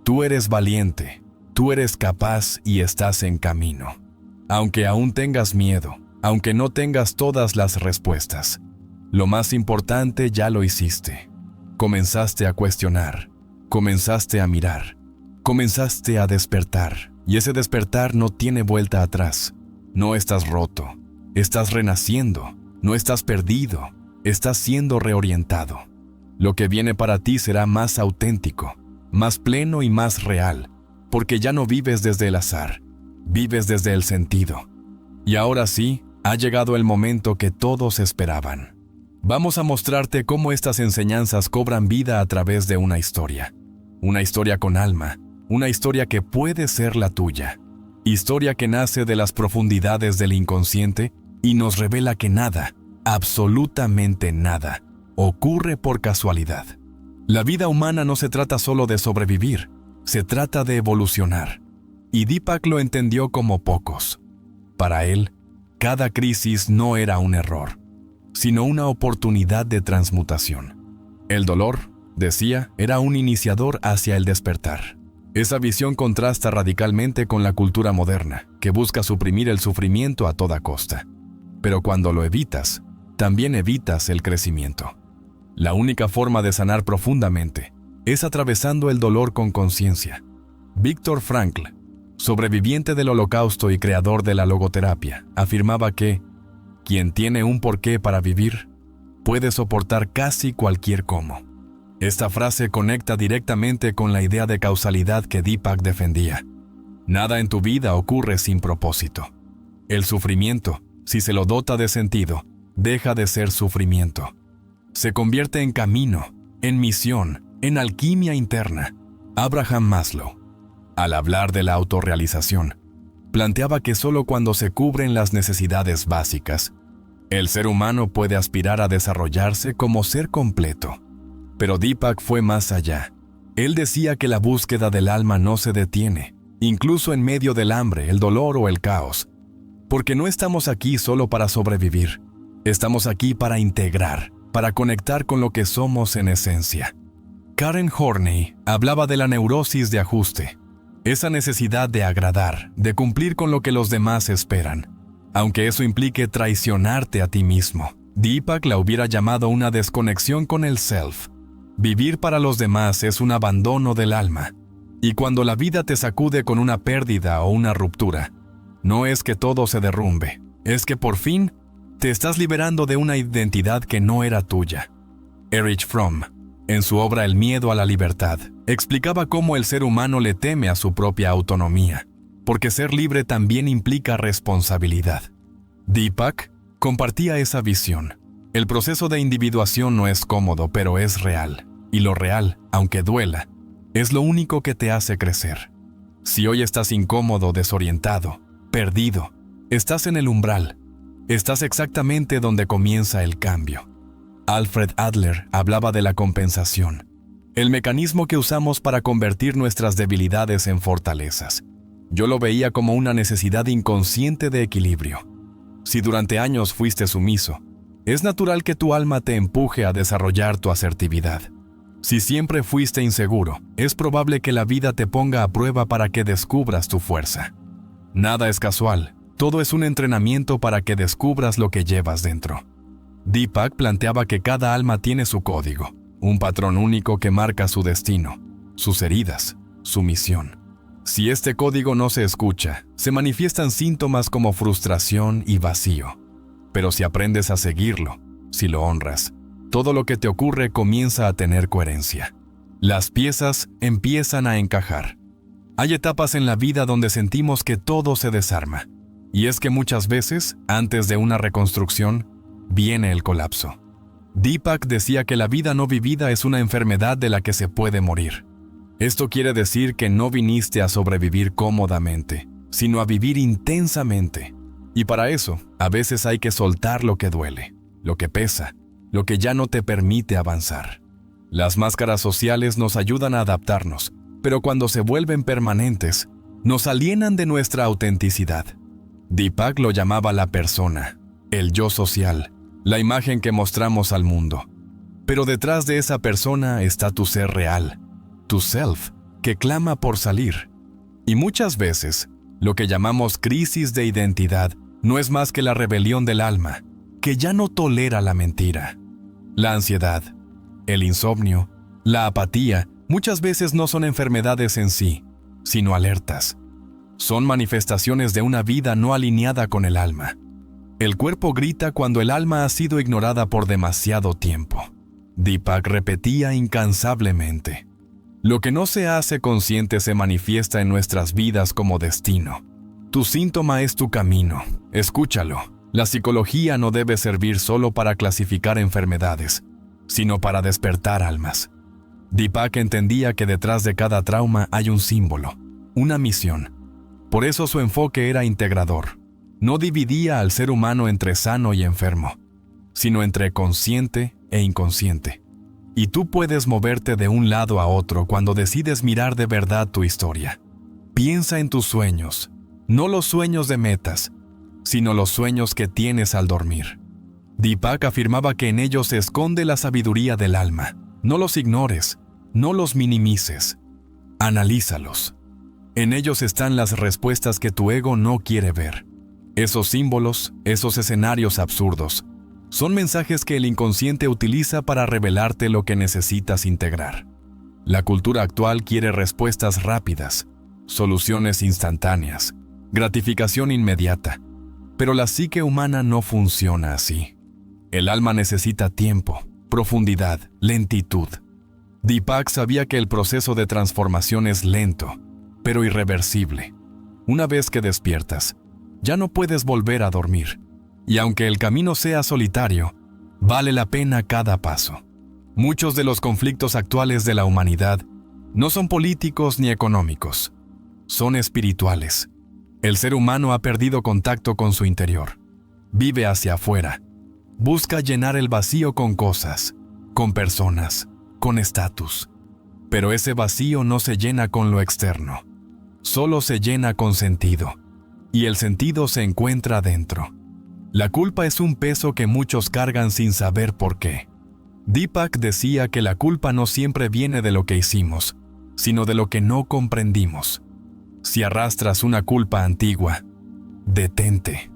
Tú eres valiente, tú eres capaz y estás en camino. Aunque aún tengas miedo, aunque no tengas todas las respuestas, lo más importante ya lo hiciste. Comenzaste a cuestionar, comenzaste a mirar, comenzaste a despertar, y ese despertar no tiene vuelta atrás. No estás roto, estás renaciendo. No estás perdido, estás siendo reorientado. Lo que viene para ti será más auténtico, más pleno y más real, porque ya no vives desde el azar, vives desde el sentido. Y ahora sí, ha llegado el momento que todos esperaban. Vamos a mostrarte cómo estas enseñanzas cobran vida a través de una historia con alma, una historia que puede ser la tuya. historia que nace de las profundidades del inconsciente y nos revela que nada, absolutamente nada, ocurre por casualidad. La vida humana no se trata solo de sobrevivir, se trata de evolucionar. Y Deepak lo entendió como pocos. Para él, cada crisis no era un error, sino una oportunidad de transmutación. El dolor, decía, era un iniciador hacia el despertar. Esa visión contrasta radicalmente con la cultura moderna, que busca suprimir el sufrimiento a toda costa. Pero cuando lo evitas, también evitas el crecimiento. La única forma de sanar profundamente es atravesando el dolor con conciencia. Viktor Frankl, sobreviviente del Holocausto y creador de la logoterapia, afirmaba que quien tiene un porqué para vivir puede soportar casi cualquier cómo. Esta frase conecta directamente con la idea de causalidad que Deepak defendía. Nada en tu vida ocurre sin propósito. El sufrimiento, si se lo dota de sentido, deja de ser sufrimiento. Se convierte en camino, en misión, en alquimia interna. Abraham Maslow, al hablar de la autorrealización, planteaba que solo cuando se cubren las necesidades básicas, el ser humano puede aspirar a desarrollarse como ser completo. Pero Deepak fue más allá. Él decía que la búsqueda del alma no se detiene, incluso en medio del hambre, el dolor o el caos. Porque no estamos aquí solo para sobrevivir. Estamos aquí para integrar, para conectar con lo que somos en esencia. Karen Horney hablaba de la neurosis de ajuste, esa necesidad de agradar, de cumplir con lo que los demás esperan, aunque eso implique traicionarte a ti mismo. Deepak la hubiera llamado una desconexión con el self. Vivir para los demás es un abandono del alma. Y cuando la vida te sacude con una pérdida o una ruptura, no es que todo se derrumbe, es que por fin te estás liberando de una identidad que no era tuya. Erich Fromm, en su obra El miedo a la libertad, explicaba cómo el ser humano le teme a su propia autonomía, porque ser libre también implica responsabilidad. Deepak compartía esa visión. El proceso de individuación no es cómodo, pero es real. Y lo real, aunque duela, es lo único que te hace crecer. Si hoy estás incómodo, desorientado, perdido, estás en el umbral. Estás exactamente donde comienza el cambio. Alfred Adler hablaba de la compensación, el mecanismo que usamos para convertir nuestras debilidades en fortalezas. Yo lo veía como una necesidad inconsciente de equilibrio. Si durante años fuiste sumiso, es natural que tu alma te empuje a desarrollar tu asertividad. Si siempre fuiste inseguro, es probable que la vida te ponga a prueba para que descubras tu fuerza. Nada es casual, todo es un entrenamiento para que descubras lo que llevas dentro. Deepak planteaba que cada alma tiene su código, un patrón único que marca su destino, sus heridas, su misión. Si este código no se escucha, se manifiestan síntomas como frustración y vacío. Pero si aprendes a seguirlo, si lo honras, todo lo que te ocurre comienza a tener coherencia. Las piezas empiezan a encajar. Hay etapas en la vida donde sentimos que todo se desarma. Y es que muchas veces, antes de una reconstrucción, viene el colapso. Deepak decía que la vida no vivida es una enfermedad de la que se puede morir. Esto quiere decir que no viniste a sobrevivir cómodamente, sino a vivir intensamente. Y para eso, a veces hay que soltar lo que duele, lo que pesa, lo que ya no te permite avanzar. Las máscaras sociales nos ayudan a adaptarnos, pero cuando se vuelven permanentes, nos alienan de nuestra autenticidad. Deepak lo llamaba la persona, el yo social, la imagen que mostramos al mundo. Pero detrás de esa persona está tu ser real, tu self, que clama por salir. Y muchas veces, lo que llamamos crisis de identidad no es más que la rebelión del alma, que ya no tolera la mentira. La ansiedad, el insomnio, la apatía, muchas veces no son enfermedades en sí, sino alertas. Son manifestaciones de una vida no alineada con el alma. El cuerpo grita cuando el alma ha sido ignorada por demasiado tiempo. Deepak repetía incansablemente: lo que no se hace consciente se manifiesta en nuestras vidas como destino. Tu síntoma es tu camino. Escúchalo. La psicología no debe servir solo para clasificar enfermedades, sino para despertar almas. Deepak entendía que detrás de cada trauma hay un símbolo, una misión. Por eso su enfoque era integrador. No dividía al ser humano entre sano y enfermo, sino entre consciente e inconsciente. Y tú puedes moverte de un lado a otro cuando decides mirar de verdad tu historia. Piensa en tus sueños, no los sueños de metas, sino los sueños que tienes al dormir. Deepak afirmaba que en ellos se esconde la sabiduría del alma. No los ignores, no los minimices. Analízalos. En ellos están las respuestas que tu ego no quiere ver. Esos símbolos, esos escenarios absurdos, son mensajes que el inconsciente utiliza para revelarte lo que necesitas integrar. La cultura actual quiere respuestas rápidas, soluciones instantáneas, gratificación inmediata. Pero la psique humana no funciona así. El alma necesita tiempo, profundidad, lentitud. Deepak sabía que el proceso de transformación es lento, pero irreversible. Una vez que despiertas, ya no puedes volver a dormir. Y aunque el camino sea solitario, vale la pena cada paso. Muchos de los conflictos actuales de la humanidad no son políticos ni económicos, son espirituales. El ser humano ha perdido contacto con su interior. Vive hacia afuera. Busca llenar el vacío con cosas, con personas, con estatus. Pero ese vacío no se llena con lo externo. Solo se llena con sentido. Y el sentido se encuentra dentro. La culpa es un peso que muchos cargan sin saber por qué. Deepak decía que la culpa no siempre viene de lo que hicimos, sino de lo que no comprendimos. Si arrastras una culpa antigua, detente.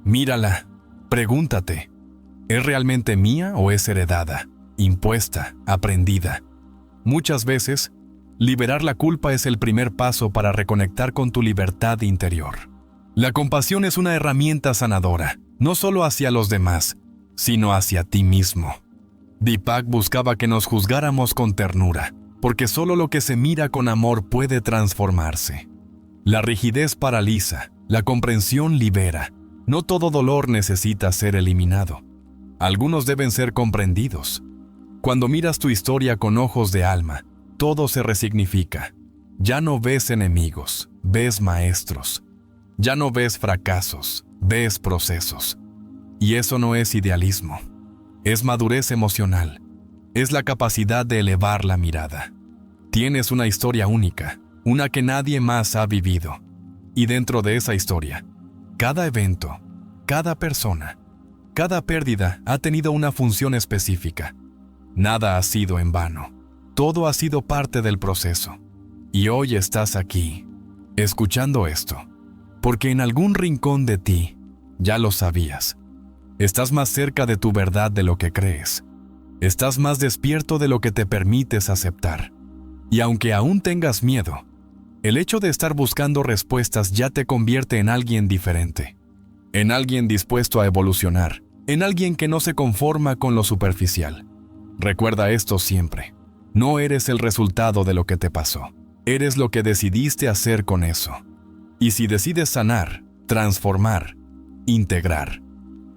Mírala. Pregúntate, ¿es realmente mía o es heredada, impuesta, aprendida? Muchas veces, liberar la culpa es el primer paso para reconectar con tu libertad interior. La compasión es una herramienta sanadora, no solo hacia los demás, sino hacia ti mismo. Deepak buscaba que nos juzgáramos con ternura, porque solo lo que se mira con amor puede transformarse. La rigidez paraliza, la comprensión libera. No todo dolor necesita ser eliminado. Algunos deben ser comprendidos. Cuando miras tu historia con ojos de alma, todo se resignifica. Ya no ves enemigos, ves maestros. Ya no ves fracasos, ves procesos. Y eso no es idealismo. Es madurez emocional. Es la capacidad de elevar la mirada. Tienes una historia única, una que nadie más ha vivido. Y dentro de esa historia, cada evento, cada persona, cada pérdida ha tenido una función específica. Nada ha sido en vano. Todo ha sido parte del proceso. Y hoy estás aquí, escuchando esto, porque en algún rincón de ti ya lo sabías. Estás más cerca de tu verdad de lo que crees. Estás más despierto de lo que te permites aceptar. Y aunque aún tengas miedo, el hecho de estar buscando respuestas ya te convierte en alguien diferente. En alguien dispuesto a evolucionar. En alguien que no se conforma con lo superficial. Recuerda esto siempre. No eres el resultado de lo que te pasó. Eres lo que decidiste hacer con eso. Y si decides sanar, transformar, integrar,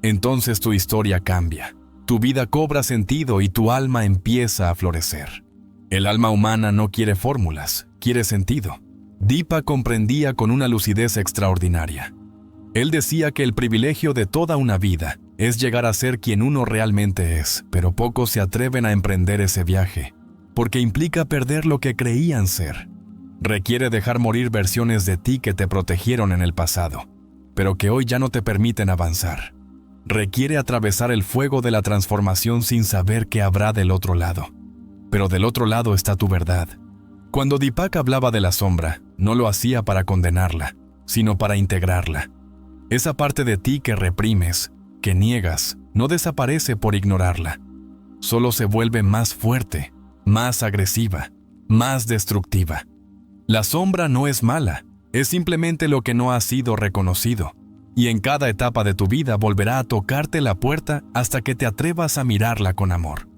entonces tu historia cambia. Tu vida cobra sentido y tu alma empieza a florecer. El alma humana no quiere fórmulas, quiere sentido. Deepak comprendía con una lucidez extraordinaria. Él decía que el privilegio de toda una vida es llegar a ser quien uno realmente es, pero pocos se atreven a emprender ese viaje, porque implica perder lo que creían ser. Requiere dejar morir versiones de ti que te protegieron en el pasado, pero que hoy ya no te permiten avanzar. Requiere atravesar el fuego de la transformación sin saber qué habrá del otro lado. Pero del otro lado está tu verdad. Cuando Deepak hablaba de la sombra, no lo hacía para condenarla, sino para integrarla. Esa parte de ti que reprimes, que niegas, no desaparece por ignorarla. Solo se vuelve más fuerte, más agresiva, más destructiva. La sombra no es mala, es simplemente lo que no ha sido reconocido. Y en cada etapa de tu vida volverá a tocarte la puerta hasta que te atrevas a mirarla con amor.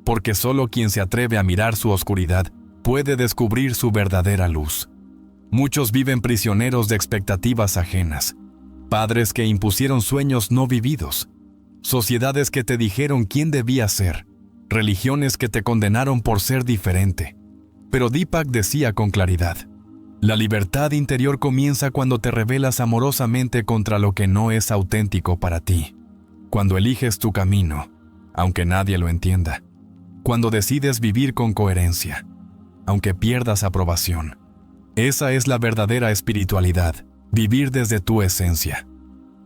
Porque solo quien se atreve a mirar su oscuridad puede descubrir su verdadera luz. Muchos viven prisioneros de expectativas ajenas, padres que impusieron sueños no vividos, sociedades que te dijeron quién debías ser, religiones que te condenaron por ser diferente. Pero Deepak decía con claridad, La libertad interior comienza cuando te rebelas amorosamente contra lo que no es auténtico para ti. Cuando eliges tu camino, aunque nadie lo entienda. Cuando decides vivir con coherencia, aunque pierdas aprobación. Esa es la verdadera espiritualidad, vivir desde tu esencia.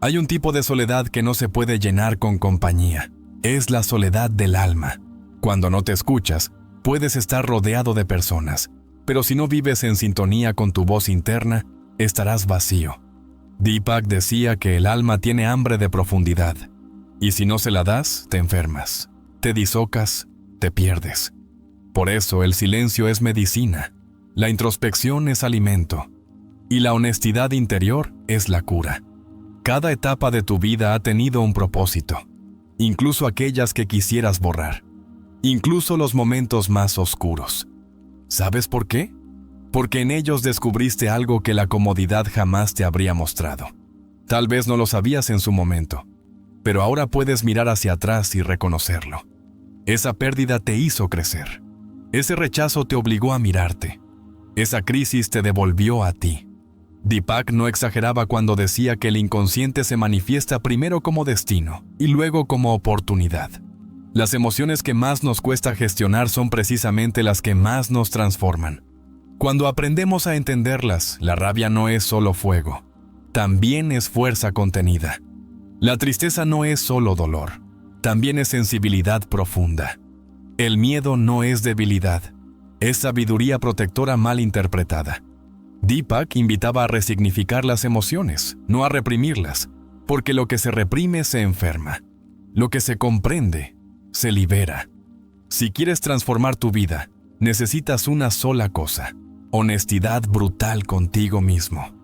Hay un tipo de soledad que no se puede llenar con compañía. Es la soledad del alma. Cuando no te escuchas, puedes estar rodeado de personas, pero si no vives en sintonía con tu voz interna, estarás vacío. Deepak decía que el alma tiene hambre de profundidad, y si no se la das, te enfermas, te disocas, te pierdes. Por eso el silencio es medicina, la introspección es alimento, y la honestidad interior es la cura. Cada etapa de tu vida ha tenido un propósito, incluso aquellas que quisieras borrar, incluso los momentos más oscuros. ¿Sabes por qué? Porque en ellos descubriste algo que la comodidad jamás te habría mostrado. Tal vez no lo sabías en su momento, pero ahora puedes mirar hacia atrás y reconocerlo. Esa pérdida te hizo crecer. Ese rechazo te obligó a mirarte. Esa crisis te devolvió a ti. Deepak no exageraba cuando decía que el inconsciente se manifiesta primero como destino y luego como oportunidad. Las emociones que más nos cuesta gestionar son precisamente las que más nos transforman. Cuando aprendemos a entenderlas, la rabia no es solo fuego, también es fuerza contenida. La tristeza no es solo dolor, también es sensibilidad profunda. El miedo no es debilidad, es sabiduría protectora mal interpretada. Deepak invitaba a resignificar las emociones, no a reprimirlas, porque lo que se reprime se enferma. Lo que se comprende, se libera. Si quieres transformar tu vida, necesitas una sola cosa: honestidad brutal contigo mismo.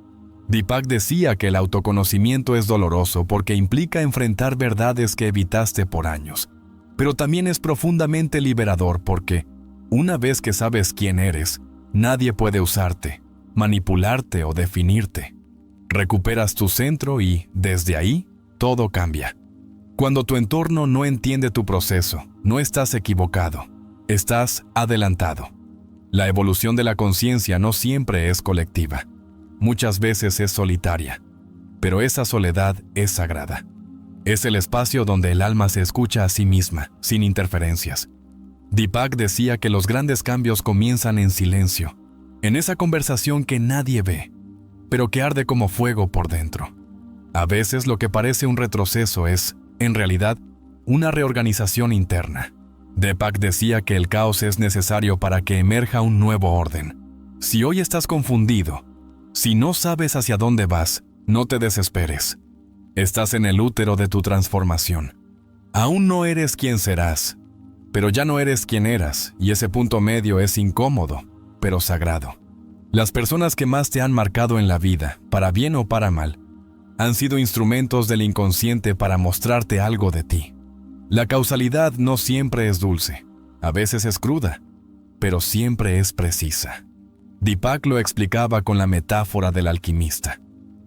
Deepak decía que el autoconocimiento es doloroso porque implica enfrentar verdades que evitaste por años, pero también es profundamente liberador porque, una vez que sabes quién eres, nadie puede usarte, manipularte o definirte. Recuperas tu centro y, desde ahí, todo cambia. Cuando tu entorno no entiende tu proceso, no estás equivocado, estás adelantado. La evolución de la conciencia no siempre es colectiva. Muchas veces es solitaria, pero esa soledad es sagrada. Es el espacio donde el alma se escucha a sí misma, sin interferencias. Deepak decía que los grandes cambios comienzan en silencio, en esa conversación que nadie ve, pero que arde como fuego por dentro. A veces lo que parece un retroceso es, en realidad, una reorganización interna. Deepak decía que el caos es necesario para que emerja un nuevo orden. Si hoy estás confundido, si no sabes hacia dónde vas, no te desesperes. Estás en el útero de tu transformación. Aún no eres quien serás, pero ya no eres quien eras, y ese punto medio es incómodo, pero sagrado. Las personas que más te han marcado en la vida, para bien o para mal, han sido instrumentos del inconsciente para mostrarte algo de ti. La causalidad no siempre es dulce, a veces es cruda, pero siempre es precisa. Deepak lo explicaba con la metáfora del alquimista.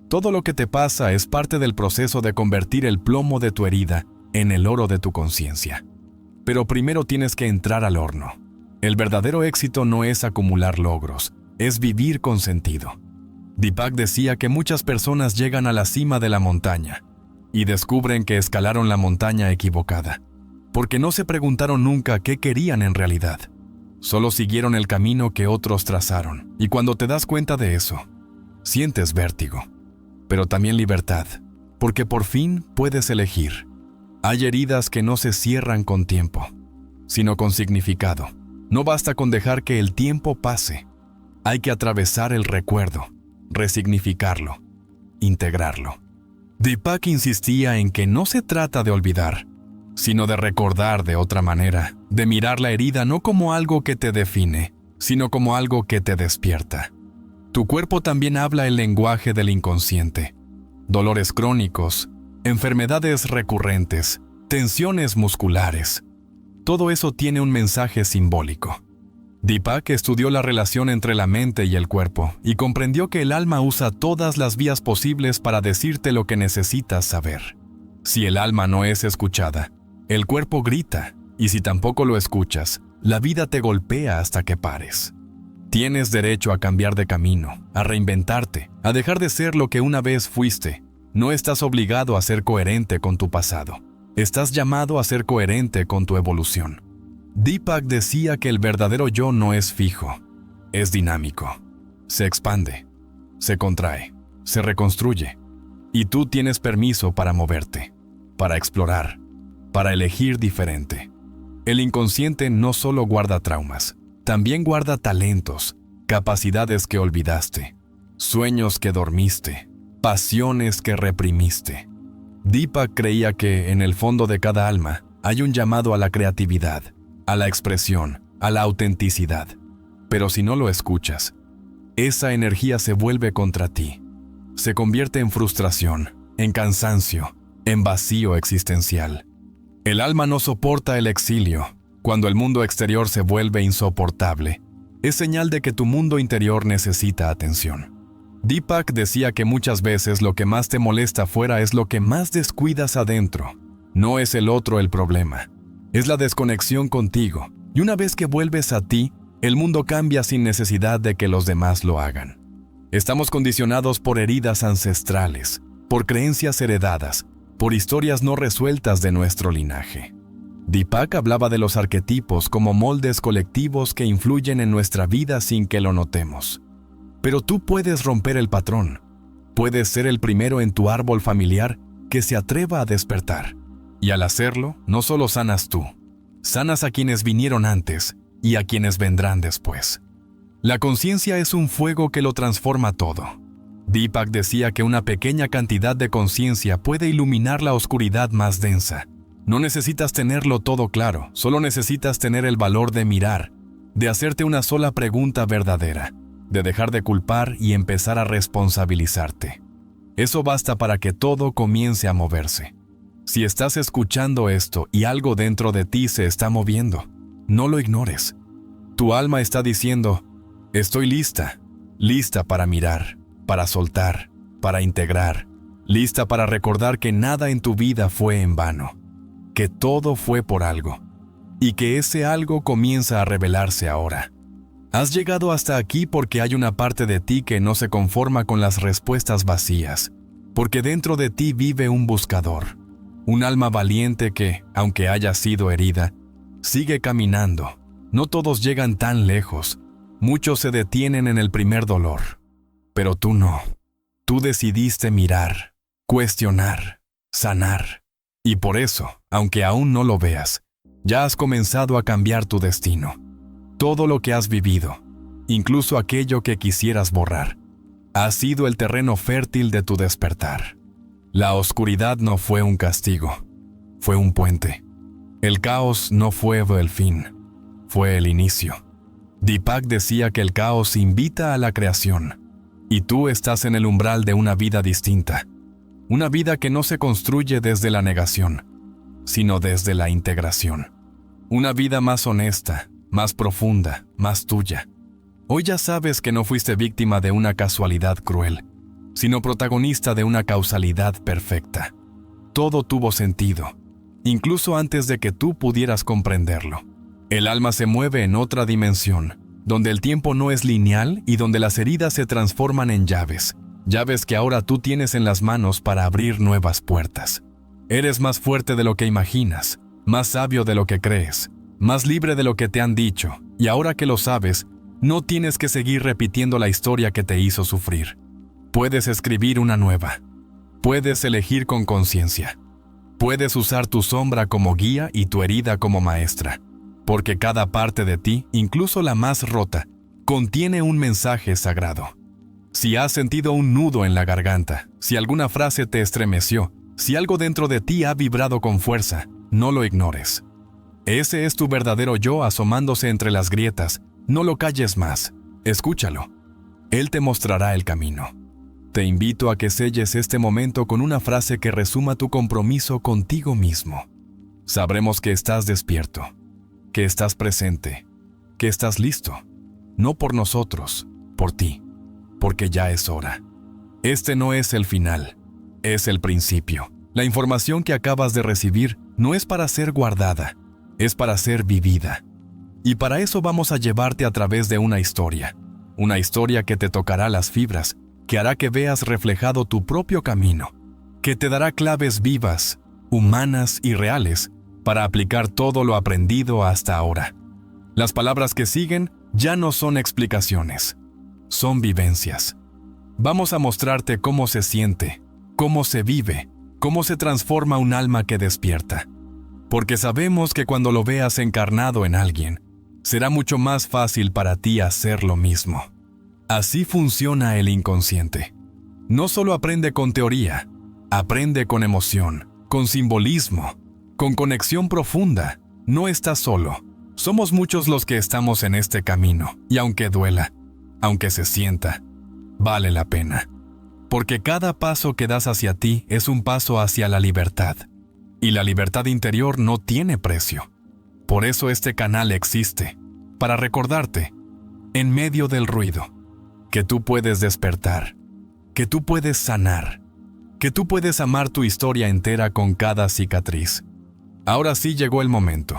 Todo lo que te pasa es parte del proceso de convertir el plomo de tu herida en el oro de tu conciencia. Pero primero tienes que entrar al horno. El verdadero éxito no es acumular logros, es vivir con sentido. Deepak decía que muchas personas llegan a la cima de la montaña y descubren que escalaron la montaña equivocada, porque no se preguntaron nunca qué querían en realidad. Solo siguieron el camino que otros trazaron, y cuando te das cuenta de eso, sientes vértigo, pero también libertad, porque por fin puedes elegir. Hay heridas que no se cierran con tiempo, sino con significado. No basta con dejar que el tiempo pase. Hay que atravesar el recuerdo, resignificarlo, integrarlo. Deepak insistía en que no se trata de olvidar, sino de recordar de otra manera, de mirar la herida no como algo que te define, sino como algo que te despierta. Tu cuerpo también habla el lenguaje del inconsciente. Dolores crónicos, enfermedades recurrentes, tensiones musculares. Todo eso tiene un mensaje simbólico. Deepak estudió la relación entre la mente y el cuerpo y comprendió que el alma usa todas las vías posibles para decirte lo que necesitas saber. Si el alma no es escuchada, el cuerpo grita, y si tampoco lo escuchas, la vida te golpea hasta que pares. Tienes derecho a cambiar de camino, a reinventarte, a dejar de ser lo que una vez fuiste. No estás obligado a ser coherente con tu pasado. Estás llamado a ser coherente con tu evolución. Deepak decía que el verdadero yo no es fijo, es dinámico. Se expande, se contrae, se reconstruye. Y tú tienes permiso para moverte, para explorar, para elegir diferente. El inconsciente no solo guarda traumas, también guarda talentos, capacidades que olvidaste, sueños que dormiste, pasiones que reprimiste. Deepak creía que en el fondo de cada alma hay un llamado a la creatividad, a la expresión, a la autenticidad. Pero si no lo escuchas, esa energía se vuelve contra ti. Se convierte en frustración, en cansancio, en vacío existencial. El alma no soporta el exilio. Cuando el mundo exterior se vuelve insoportable, es señal de que tu mundo interior necesita atención. Deepak decía que muchas veces lo que más te molesta afuera es lo que más descuidas adentro. No es el otro el problema, es la desconexión contigo. Y una vez que vuelves a ti, el mundo cambia sin necesidad de que los demás lo hagan. Estamos condicionados por heridas ancestrales, por creencias heredadas, por historias no resueltas de nuestro linaje. Deepak hablaba de los arquetipos como moldes colectivos que influyen en nuestra vida sin que lo notemos. Pero tú puedes romper el patrón. Puedes ser el primero en tu árbol familiar que se atreva a despertar. Y al hacerlo, no solo sanas tú, sanas a quienes vinieron antes y a quienes vendrán después. La conciencia es un fuego que lo transforma todo. Deepak decía que una pequeña cantidad de conciencia puede iluminar la oscuridad más densa. No necesitas tenerlo todo claro, solo necesitas tener el valor de mirar, de hacerte una sola pregunta verdadera, de dejar de culpar y empezar a responsabilizarte. Eso basta para que todo comience a moverse. Si estás escuchando esto y algo dentro de ti se está moviendo, no lo ignores. Tu alma está diciendo, estoy lista, lista para mirar, para soltar, para integrar, lista para recordar que nada en tu vida fue en vano, que todo fue por algo, y que ese algo comienza a revelarse ahora. Has llegado hasta aquí porque hay una parte de ti que no se conforma con las respuestas vacías, porque dentro de ti vive un buscador, un alma valiente que, aunque haya sido herida, sigue caminando. No todos llegan tan lejos, muchos se detienen en el primer dolor, pero tú no. Tú decidiste mirar, cuestionar, sanar. Y por eso, aunque aún no lo veas, ya has comenzado a cambiar tu destino. Todo lo que has vivido, incluso aquello que quisieras borrar, ha sido el terreno fértil de tu despertar. La oscuridad no fue un castigo, fue un puente. El caos no fue el fin, fue el inicio. Deepak decía que el caos invita a la creación, y tú estás en el umbral de una vida distinta. Una vida que no se construye desde la negación, sino desde la integración. Una vida más honesta, más profunda, más tuya. Hoy ya sabes que no fuiste víctima de una casualidad cruel, sino protagonista de una causalidad perfecta. Todo tuvo sentido, incluso antes de que tú pudieras comprenderlo. El alma se mueve en otra dimensión, donde el tiempo no es lineal y donde las heridas se transforman en llaves. Llaves que ahora tú tienes en las manos para abrir nuevas puertas. Eres más fuerte de lo que imaginas, más sabio de lo que crees, más libre de lo que te han dicho, y ahora que lo sabes, no tienes que seguir repitiendo la historia que te hizo sufrir. Puedes escribir una nueva. Puedes elegir con conciencia. Puedes usar tu sombra como guía y tu herida como maestra, porque cada parte de ti, incluso la más rota, contiene un mensaje sagrado. Si has sentido un nudo en la garganta, si alguna frase te estremeció, si algo dentro de ti ha vibrado con fuerza, no lo ignores. Ese es tu verdadero yo asomándose entre las grietas. No lo calles más. Escúchalo. Él te mostrará el camino. Te invito a que selles este momento con una frase que resuma tu compromiso contigo mismo. Sabremos que estás despierto, que estás presente, que estás listo. No por nosotros, por ti. Porque ya es hora. Este no es el final, es el principio. La información que acabas de recibir no es para ser guardada, es para ser vivida. Y para eso vamos a llevarte a través de una historia que te tocará las fibras, que hará que veas reflejado tu propio camino, que te dará claves vivas, humanas y reales para aplicar todo lo aprendido hasta ahora. Las palabras que siguen ya no son explicaciones, son vivencias. Vamos a mostrarte cómo se siente, cómo se vive, cómo se transforma un alma que despierta. Porque sabemos que cuando lo veas encarnado en alguien, será mucho más fácil para ti hacer lo mismo. Así funciona el inconsciente. No solo aprende con teoría, aprende con emoción, con simbolismo, con conexión profunda. No estás solo. Somos muchos los que estamos en este camino, y aunque duela, aunque se sienta, vale la pena. Porque cada paso que das hacia ti es un paso hacia la libertad. Y la libertad interior no tiene precio. Por eso este canal existe, para recordarte, en medio del ruido, que tú puedes despertar, que tú puedes sanar, que tú puedes amar tu historia entera con cada cicatriz. Ahora sí llegó el momento.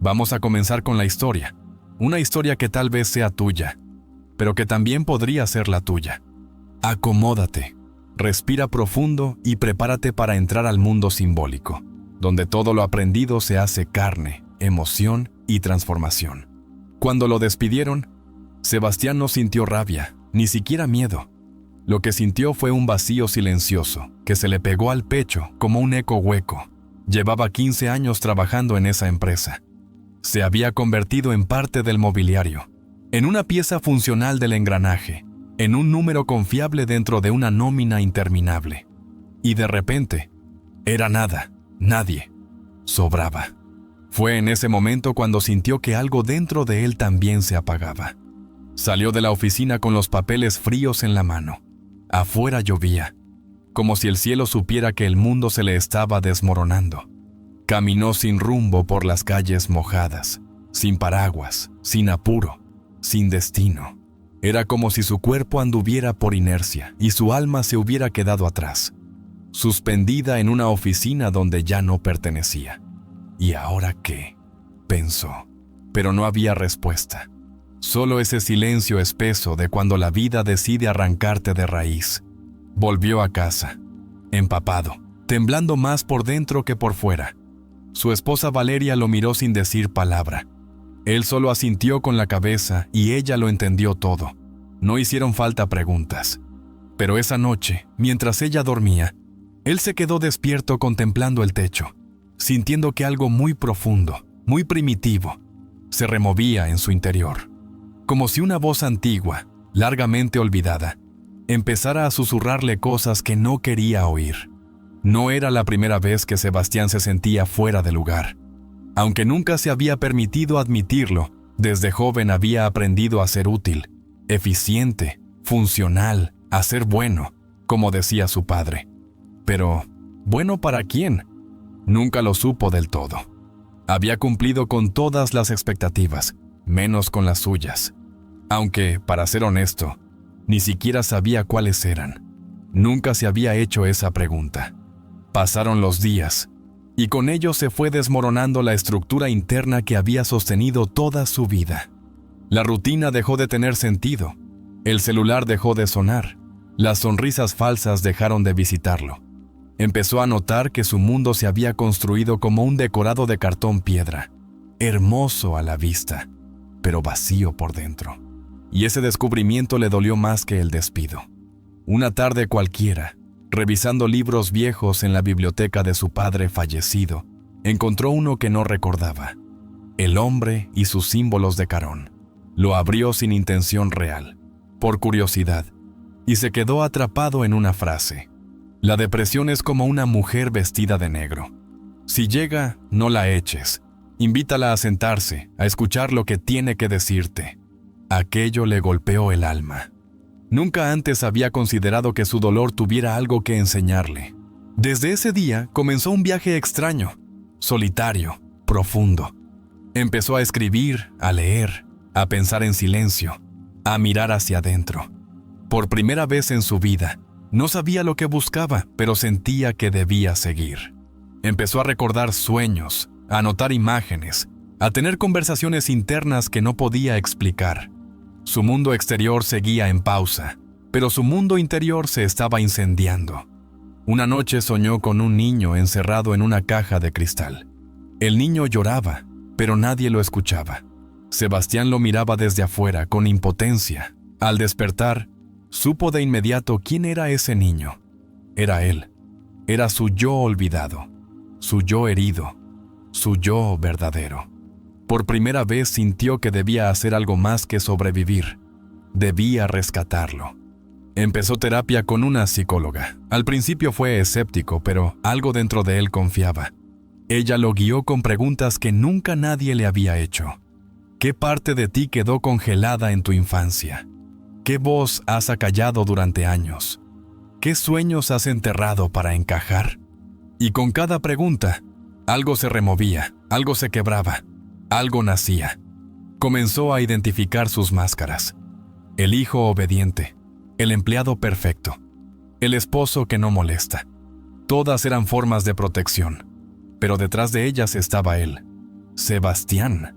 Vamos a comenzar con la historia, una historia que tal vez sea tuya, pero que también podría ser la tuya. Acomódate, respira profundo y prepárate para entrar al mundo simbólico, donde todo lo aprendido se hace carne, emoción y transformación. Cuando lo despidieron, Sebastián no sintió rabia, ni siquiera miedo. Lo que sintió fue un vacío silencioso que se le pegó al pecho como un eco hueco. Llevaba 15 años trabajando en esa empresa. Se había convertido en parte del mobiliario, en una pieza funcional del engranaje, en un número confiable dentro de una nómina interminable. Y de repente, era nada, nadie, sobraba. Fue en ese momento cuando sintió que algo dentro de él también se apagaba. Salió de la oficina con los papeles fríos en la mano. Afuera llovía, como si el cielo supiera que el mundo se le estaba desmoronando. Caminó sin rumbo por las calles mojadas, sin paraguas, sin apuro, sin destino. Era como si su cuerpo anduviera por inercia y su alma se hubiera quedado atrás, suspendida en una oficina donde ya no pertenecía. ¿Y ahora qué?, pensó, pero no había respuesta. Solo ese silencio espeso de cuando la vida decide arrancarte de raíz. Volvió a casa, empapado, temblando más por dentro que por fuera. Su esposa Valeria lo miró sin decir palabra. Él solo asintió con la cabeza y ella lo entendió todo. No hicieron falta preguntas. Pero esa noche, mientras ella dormía, él se quedó despierto contemplando el techo, sintiendo que algo muy profundo, muy primitivo, se removía en su interior. Como si una voz antigua, largamente olvidada, empezara a susurrarle cosas que no quería oír. No era la primera vez que Sebastián se sentía fuera de lugar. Aunque nunca se había permitido admitirlo, desde joven había aprendido a ser útil, eficiente, funcional, a ser bueno, como decía su padre. Pero, ¿bueno para quién? Nunca lo supo del todo. Había cumplido con todas las expectativas, menos con las suyas. Aunque, para ser honesto, ni siquiera sabía cuáles eran. Nunca se había hecho esa pregunta. Pasaron los días, y con ellos se fue desmoronando la estructura interna que había sostenido toda su vida. La rutina dejó de tener sentido, el celular dejó de sonar, las sonrisas falsas dejaron de visitarlo. Empezó a notar que su mundo se había construido como un decorado de cartón piedra, hermoso a la vista, pero vacío por dentro. Y ese descubrimiento le dolió más que el despido. Una tarde cualquiera, revisando libros viejos en la biblioteca de su padre fallecido, encontró uno que no recordaba: El hombre y sus símbolos de Carón. Lo abrió sin intención real, por curiosidad, y se quedó atrapado en una frase: la depresión es como una mujer vestida de negro. Si llega, no la eches. Invítala a sentarse, a escuchar lo que tiene que decirte. Aquello le golpeó el alma. Nunca antes había considerado que su dolor tuviera algo que enseñarle. Desde ese día comenzó un viaje extraño, solitario, profundo. Empezó a escribir, a leer, a pensar en silencio, a mirar hacia adentro. Por primera vez en su vida, no sabía lo que buscaba, pero sentía que debía seguir. Empezó a recordar sueños, a anotar imágenes, a tener conversaciones internas que no podía explicar. Su mundo exterior seguía en pausa, pero su mundo interior se estaba incendiando. Una noche soñó con un niño encerrado en una caja de cristal. El niño lloraba, pero nadie lo escuchaba. Sebastián lo miraba desde afuera con impotencia. Al despertar, supo de inmediato quién era ese niño. Era él. Era su yo olvidado, su yo herido, su yo verdadero. Por primera vez sintió que debía hacer algo más que sobrevivir. Debía rescatarlo. Empezó terapia con una psicóloga. Al principio fue escéptico, pero algo dentro de él confiaba. Ella lo guió con preguntas que nunca nadie le había hecho. ¿Qué parte de ti quedó congelada en tu infancia? ¿Qué voz has acallado durante años? ¿Qué sueños has enterrado para encajar? Y con cada pregunta, algo se removía, algo se quebraba, algo nacía. Comenzó a identificar sus máscaras. El hijo obediente, el empleado perfecto, el esposo que no molesta. Todas eran formas de protección, pero detrás de ellas estaba él, Sebastián,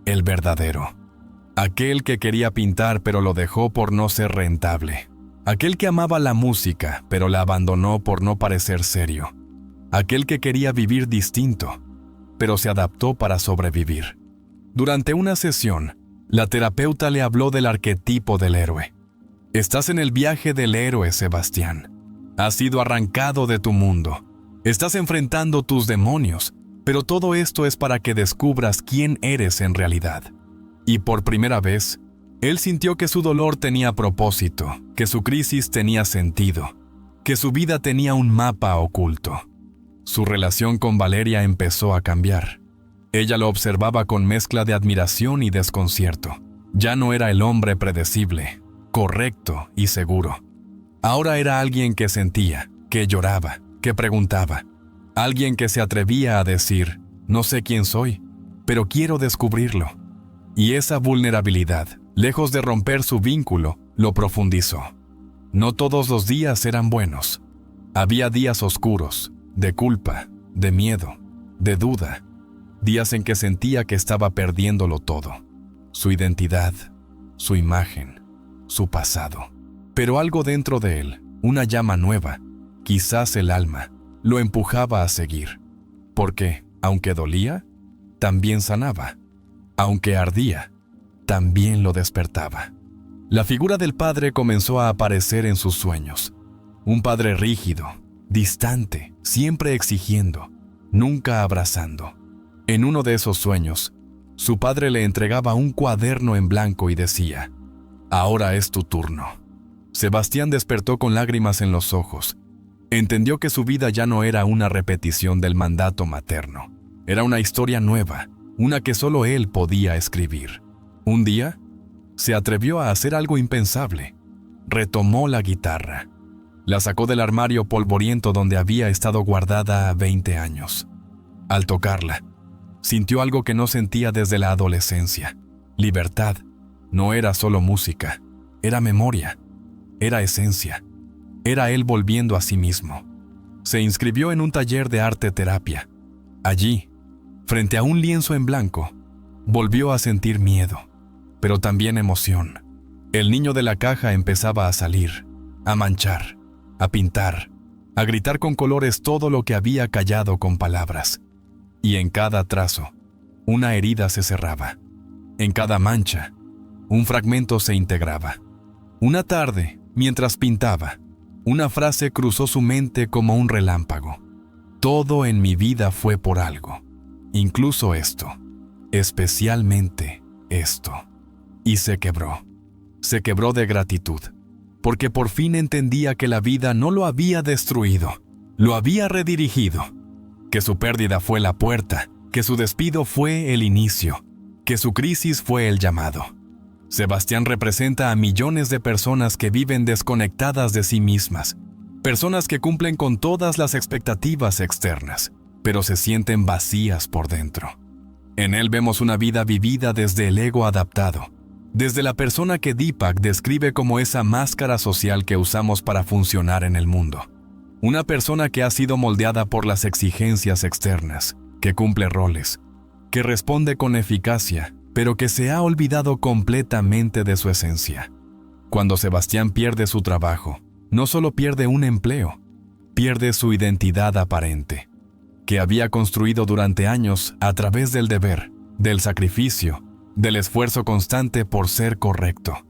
el verdadero. Aquel que quería pintar pero lo dejó por no ser rentable. Aquel que amaba la música pero la abandonó por no parecer serio. Aquel que quería vivir distinto, pero se adaptó para sobrevivir. Durante una sesión, la terapeuta le habló del arquetipo del héroe. Estás en el viaje del héroe, Sebastián. Has sido arrancado de tu mundo. Estás enfrentando tus demonios, pero todo esto es para que descubras quién eres en realidad. Y por primera vez, él sintió que su dolor tenía propósito, que su crisis tenía sentido, que su vida tenía un mapa oculto. Su relación con Valeria empezó a cambiar. Ella lo observaba con mezcla de admiración y desconcierto. Ya no era el hombre predecible, correcto y seguro. Ahora era alguien que sentía, que lloraba, que preguntaba. Alguien que se atrevía a decir, no sé quién soy, pero quiero descubrirlo. Y esa vulnerabilidad, lejos de romper su vínculo, lo profundizó. No todos los días eran buenos. Había días oscuros, de culpa, de miedo, de duda. Días en que sentía que estaba perdiéndolo todo. Su identidad, su imagen, su pasado. Pero algo dentro de él, una llama nueva, quizás el alma, lo empujaba a seguir. Porque, aunque dolía, también sanaba. Aunque ardía, también lo despertaba. La figura del padre comenzó a aparecer en sus sueños. Un padre rígido, distante, siempre exigiendo, nunca abrazando. En uno de esos sueños, su padre le entregaba un cuaderno en blanco y decía, «Ahora es tu turno». Sebastián despertó con lágrimas en los ojos. Entendió que su vida ya no era una repetición del mandato materno. Era una historia nueva, una que solo él podía escribir. Un día, se atrevió a hacer algo impensable. Retomó la guitarra. La sacó del armario polvoriento donde había estado guardada 20 años. Al tocarla, sintió algo que no sentía desde la adolescencia. Libertad. No era solo música, era memoria, era esencia. Era él volviendo a sí mismo. Se inscribió en un taller de arte terapia. Allí, frente a un lienzo en blanco, volvió a sentir miedo, pero también emoción. El niño de la caja empezaba a salir, a manchar, a pintar, a gritar con colores todo lo que había callado con palabras. Y en cada trazo, una herida se cerraba. En cada mancha, un fragmento se integraba. Una tarde, mientras pintaba, una frase cruzó su mente como un relámpago. Todo en mi vida fue por algo, incluso esto, especialmente esto. Y se quebró de gratitud, porque por fin entendía que la vida no lo había destruido, lo había redirigido, que su pérdida fue la puerta, que su despido fue el inicio, que su crisis fue el llamado. Sebastián representa a millones de personas que viven desconectadas de sí mismas, personas que cumplen con todas las expectativas externas, pero se sienten vacías por dentro. En él vemos una vida vivida desde el ego adaptado, desde la persona que Deepak describe como esa máscara social que usamos para funcionar en el mundo. Una persona que ha sido moldeada por las exigencias externas, que cumple roles, que responde con eficacia, pero que se ha olvidado completamente de su esencia. Cuando Sebastián pierde su trabajo, no solo pierde un empleo, pierde su identidad aparente, que había construido durante años a través del deber, del sacrificio, del esfuerzo constante por ser correcto.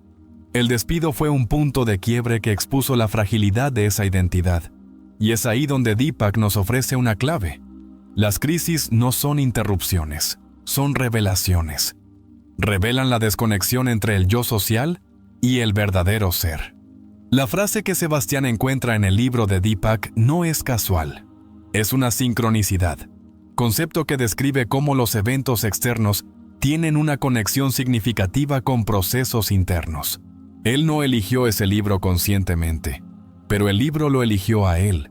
El despido fue un punto de quiebre que expuso la fragilidad de esa identidad, y es ahí donde Deepak nos ofrece una clave. Las crisis no son interrupciones, son revelaciones. Revelan la desconexión entre el yo social y el verdadero ser. La frase que Sebastián encuentra en el libro de Deepak no es casual, es una sincronicidad, concepto que describe cómo los eventos externos tienen una conexión significativa con procesos internos. Él no eligió ese libro conscientemente, pero el libro lo eligió a él,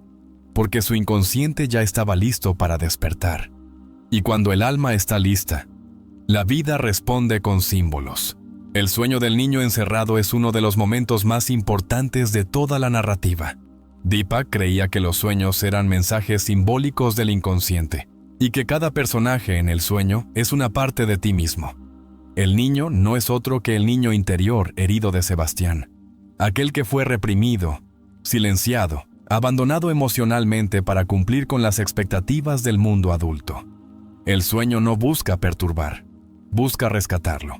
porque su inconsciente ya estaba listo para despertar. Y cuando el alma está lista, la vida responde con símbolos. El sueño del niño encerrado es uno de los momentos más importantes de toda la narrativa. Deepak creía que los sueños eran mensajes simbólicos del inconsciente, y que cada personaje en el sueño es una parte de ti mismo. El niño no es otro que el niño interior herido de Sebastián, aquel que fue reprimido, silenciado, abandonado emocionalmente para cumplir con las expectativas del mundo adulto. El sueño no busca perturbar, busca rescatarlo.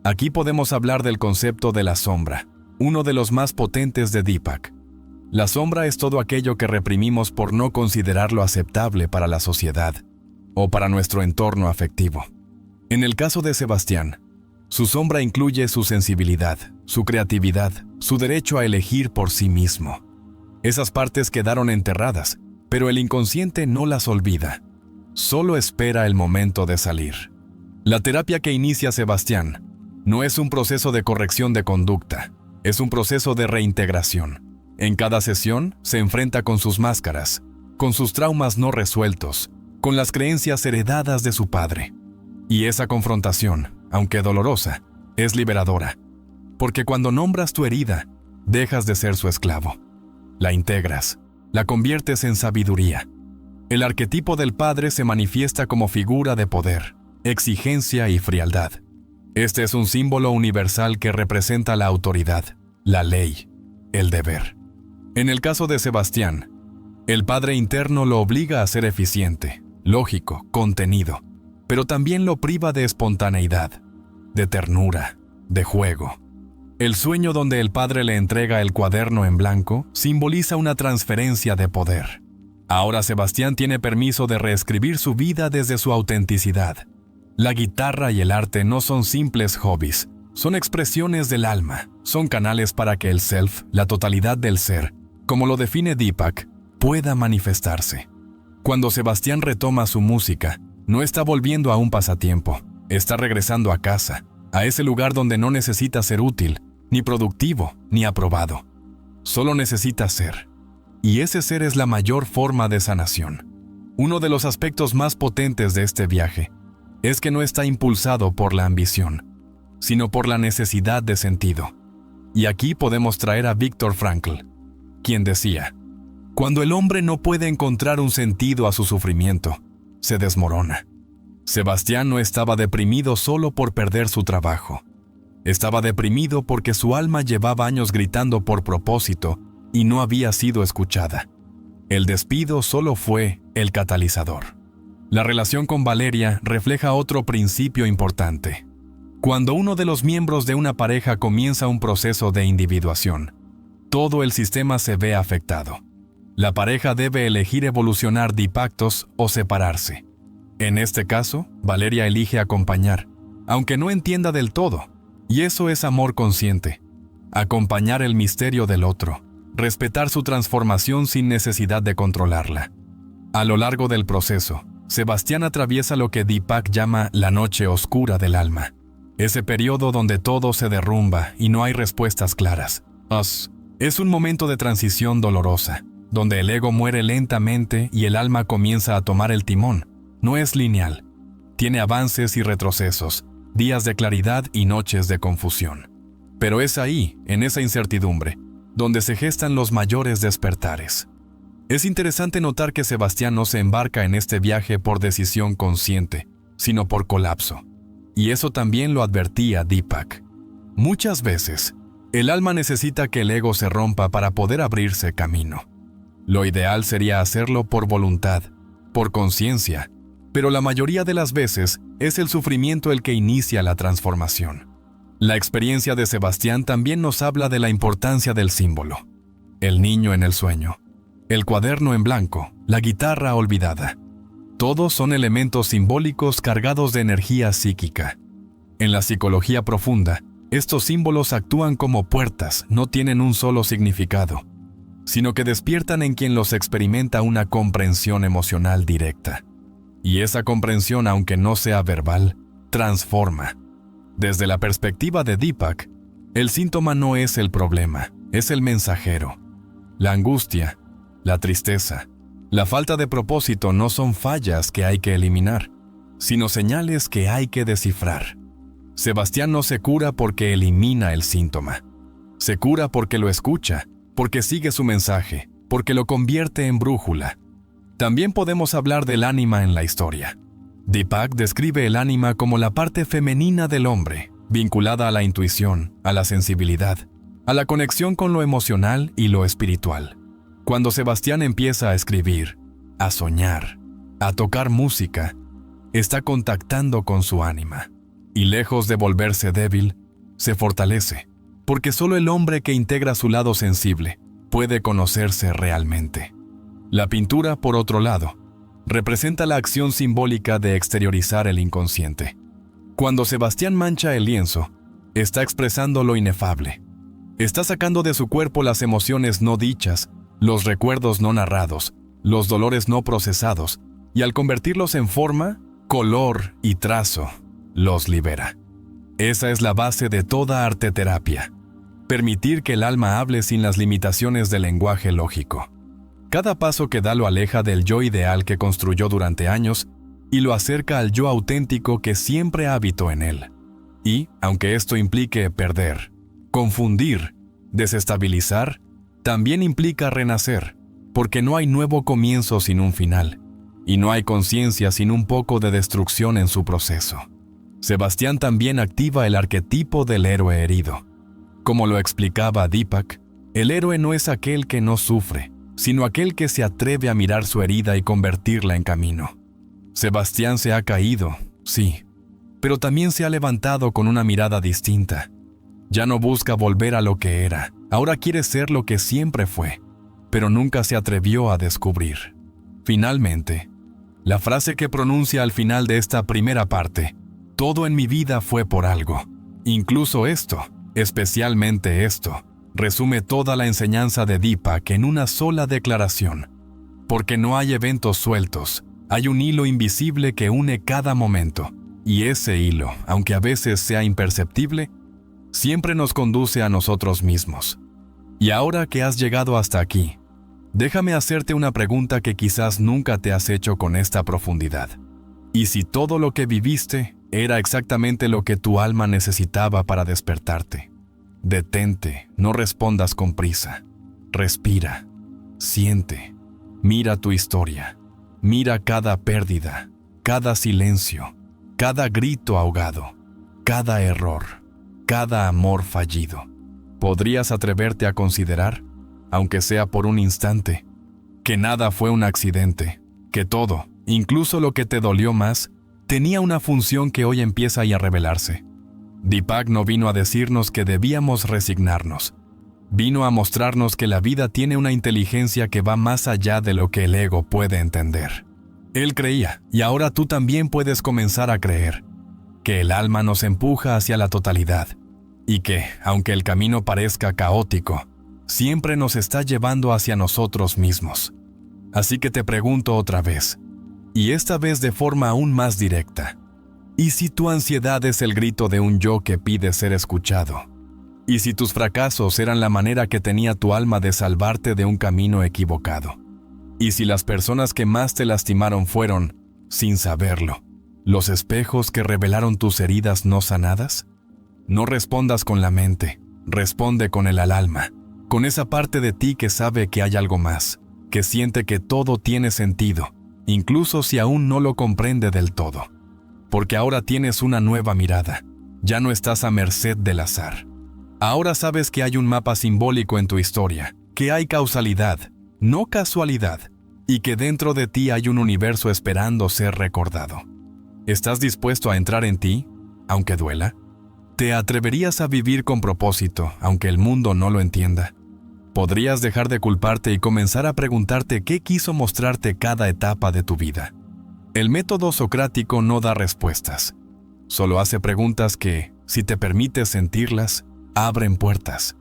Aquí podemos hablar del concepto de la sombra, uno de los más potentes de Deepak. La sombra es todo aquello que reprimimos por no considerarlo aceptable para la sociedad o para nuestro entorno afectivo. En el caso de Sebastián, su sombra incluye su sensibilidad, su creatividad, su derecho a elegir por sí mismo. Esas partes quedaron enterradas, pero el inconsciente no las olvida. Solo espera el momento de salir. La terapia que inicia Sebastián no es un proceso de corrección de conducta, es un proceso de reintegración. En cada sesión se enfrenta con sus máscaras, con sus traumas no resueltos, con las creencias heredadas de su padre. Y esa confrontación, aunque dolorosa, es liberadora, porque cuando nombras tu herida, dejas de ser su esclavo. La integras, la conviertes en sabiduría. El arquetipo del padre se manifiesta como figura de poder, exigencia y frialdad. Este es un símbolo universal que representa la autoridad, la ley, el deber. En el caso de Sebastián, el padre interno lo obliga a ser eficiente, lógico, contenido, pero también lo priva de espontaneidad, de ternura, de juego. El sueño donde el padre le entrega el cuaderno en blanco simboliza una transferencia de poder. Ahora Sebastián tiene permiso de reescribir su vida desde su autenticidad. La guitarra y el arte no son simples hobbies, son expresiones del alma, son canales para que el self, la totalidad del ser, como lo define Deepak, pueda manifestarse. Cuando Sebastián retoma su música, no está volviendo a un pasatiempo, está regresando a casa, a ese lugar donde no necesita ser útil, ni productivo, ni aprobado. Solo necesita ser. Y ese ser es la mayor forma de sanación. Uno de los aspectos más potentes de este viaje es que no está impulsado por la ambición, sino por la necesidad de sentido. Y aquí podemos traer a Viktor Frankl, quien decía: cuando el hombre no puede encontrar un sentido a su sufrimiento, se desmorona. Sebastián no estaba deprimido solo por perder su trabajo. Estaba deprimido porque su alma llevaba años gritando por propósito y no había sido escuchada. El despido solo fue el catalizador. La relación con Valeria refleja otro principio importante. Cuando uno de los miembros de una pareja comienza un proceso de individuación, todo el sistema se ve afectado. La pareja debe elegir evolucionar de pactos o separarse. En este caso, Valeria elige acompañar, aunque no entienda del todo, y eso es amor consciente. Acompañar el misterio del otro, respetar su transformación sin necesidad de controlarla. A lo largo del proceso, Sebastián atraviesa lo que Deepak llama la noche oscura del alma, ese periodo donde todo se derrumba y no hay respuestas claras. Es un momento de transición dolorosa, donde el ego muere lentamente y el alma comienza a tomar el timón. No es lineal. Tiene avances y retrocesos, días de claridad y noches de confusión. Pero es ahí, en esa incertidumbre, donde se gestan los mayores despertares. Es interesante notar que Sebastián no se embarca en este viaje por decisión consciente, sino por colapso. Y eso también lo advertía Deepak. Muchas veces, el alma necesita que el ego se rompa para poder abrirse camino. Lo ideal sería hacerlo por voluntad, por conciencia, pero la mayoría de las veces es el sufrimiento el que inicia la transformación. La experiencia de Sebastián también nos habla de la importancia del símbolo. El niño en el sueño, el cuaderno en blanco, la guitarra olvidada. Todos son elementos simbólicos cargados de energía psíquica. En la psicología profunda, estos símbolos actúan como puertas, no tienen un solo significado, sino que despiertan en quien los experimenta una comprensión emocional directa. Y esa comprensión, aunque no sea verbal, transforma. Desde la perspectiva de Deepak, el síntoma no es el problema, es el mensajero. La angustia, la tristeza, la falta de propósito no son fallas que hay que eliminar, sino señales que hay que descifrar. Sebastián no se cura porque elimina el síntoma. Se cura porque lo escucha, porque sigue su mensaje, porque lo convierte en brújula. También podemos hablar del ánima en la historia. Deepak describe el ánima como la parte femenina del hombre, vinculada a la intuición, a la sensibilidad, a la conexión con lo emocional y lo espiritual. Cuando Sebastián empieza a escribir, a soñar, a tocar música, está contactando con su ánima. Y lejos de volverse débil, se fortalece, porque solo el hombre que integra su lado sensible puede conocerse realmente. La pintura, por otro lado, representa la acción simbólica de exteriorizar el inconsciente. Cuando Sebastián mancha el lienzo, está expresando lo inefable. Está sacando de su cuerpo las emociones no dichas, los recuerdos no narrados, los dolores no procesados, y al convertirlos en forma, color y trazo, los libera. Esa es la base de toda arteterapia. Permitir que el alma hable sin las limitaciones del lenguaje lógico. Cada paso que da lo aleja del yo ideal que construyó durante años y lo acerca al yo auténtico que siempre habitó en él. Y, aunque esto implique perder, confundir, desestabilizar, también implica renacer, porque no hay nuevo comienzo sin un final, y no hay conciencia sin un poco de destrucción en su proceso. Sebastián también activa el arquetipo del héroe herido. Como lo explicaba Deepak, el héroe no es aquel que no sufre, sino aquel que se atreve a mirar su herida y convertirla en camino. Sebastián se ha caído, sí, pero también se ha levantado con una mirada distinta. Ya no busca volver a lo que era, ahora quiere ser lo que siempre fue, pero nunca se atrevió a descubrir. Finalmente, la frase que pronuncia al final de esta primera parte, todo en mi vida fue por algo, incluso esto, especialmente esto, resume toda la enseñanza de Deepak en una sola declaración. Porque no hay eventos sueltos, hay un hilo invisible que une cada momento, y ese hilo, aunque a veces sea imperceptible, siempre nos conduce a nosotros mismos. Y ahora que has llegado hasta aquí, déjame hacerte una pregunta que quizás nunca te has hecho con esta profundidad. ¿Y si todo lo que viviste era exactamente lo que tu alma necesitaba para despertarte? Detente, no respondas con prisa. Respira, siente, mira tu historia, mira cada pérdida, cada silencio, cada grito ahogado, cada error, cada amor fallido. ¿Podrías atreverte a considerar, aunque sea por un instante, que nada fue un accidente, que todo, incluso lo que te dolió más, tenía una función que hoy empieza a revelarse? Deepak no vino a decirnos que debíamos resignarnos. Vino a mostrarnos que la vida tiene una inteligencia que va más allá de lo que el ego puede entender. Él creía, y ahora tú también puedes comenzar a creer, que el alma nos empuja hacia la totalidad, y que, aunque el camino parezca caótico, siempre nos está llevando hacia nosotros mismos. Así que te pregunto otra vez, y esta vez de forma aún más directa, ¿y si tu ansiedad es el grito de un yo que pide ser escuchado? ¿Y si tus fracasos eran la manera que tenía tu alma de salvarte de un camino equivocado? ¿Y si las personas que más te lastimaron fueron, sin saberlo, los espejos que revelaron tus heridas no sanadas? No respondas con la mente, responde con el alma, con esa parte de ti que sabe que hay algo más, que siente que todo tiene sentido, incluso si aún no lo comprende del todo. porque ahora tienes una nueva mirada. Ya no estás a merced del azar. Ahora sabes que hay un mapa simbólico en tu historia, que hay causalidad, no casualidad, y que dentro de ti hay un universo esperando ser recordado. ¿Estás dispuesto a entrar en ti, aunque duela? ¿Te atreverías a vivir con propósito, aunque el mundo no lo entienda? ¿Podrías dejar de culparte y comenzar a preguntarte qué quiso mostrarte cada etapa de tu vida? El método socrático no da respuestas. Solo hace preguntas que, si te permites sentirlas, abren puertas.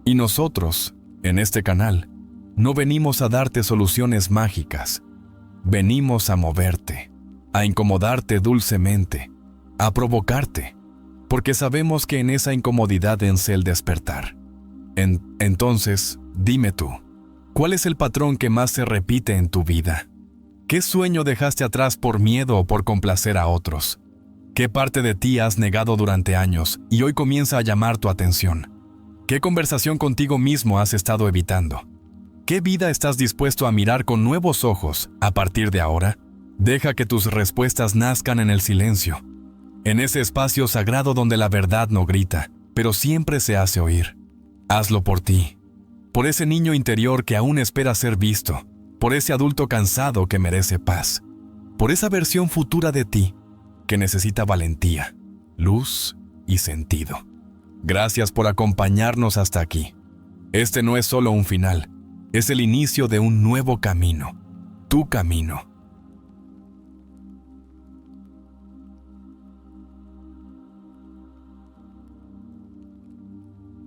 Y nosotros, en este canal, no venimos a darte soluciones mágicas. Venimos a moverte, a incomodarte dulcemente, a provocarte, porque sabemos que en esa incomodidad vence el despertar. Entonces, dime tú, ¿cuál es el patrón que más se repite en tu vida? ¿Qué sueño dejaste atrás por miedo o por complacer a otros? ¿Qué parte de ti has negado durante años y hoy comienza a llamar tu atención? ¿Qué conversación contigo mismo has estado evitando? ¿Qué vida estás dispuesto a mirar con nuevos ojos a partir de ahora? Deja que tus respuestas nazcan en el silencio, en ese espacio sagrado donde la verdad no grita, pero siempre se hace oír. Hazlo por ti, por ese niño interior que aún espera ser visto, por ese adulto cansado que merece paz, por esa versión futura de ti que necesita valentía, luz y sentido. Gracias por acompañarnos hasta aquí. Este no es solo un final, es el inicio de un nuevo camino, tu camino.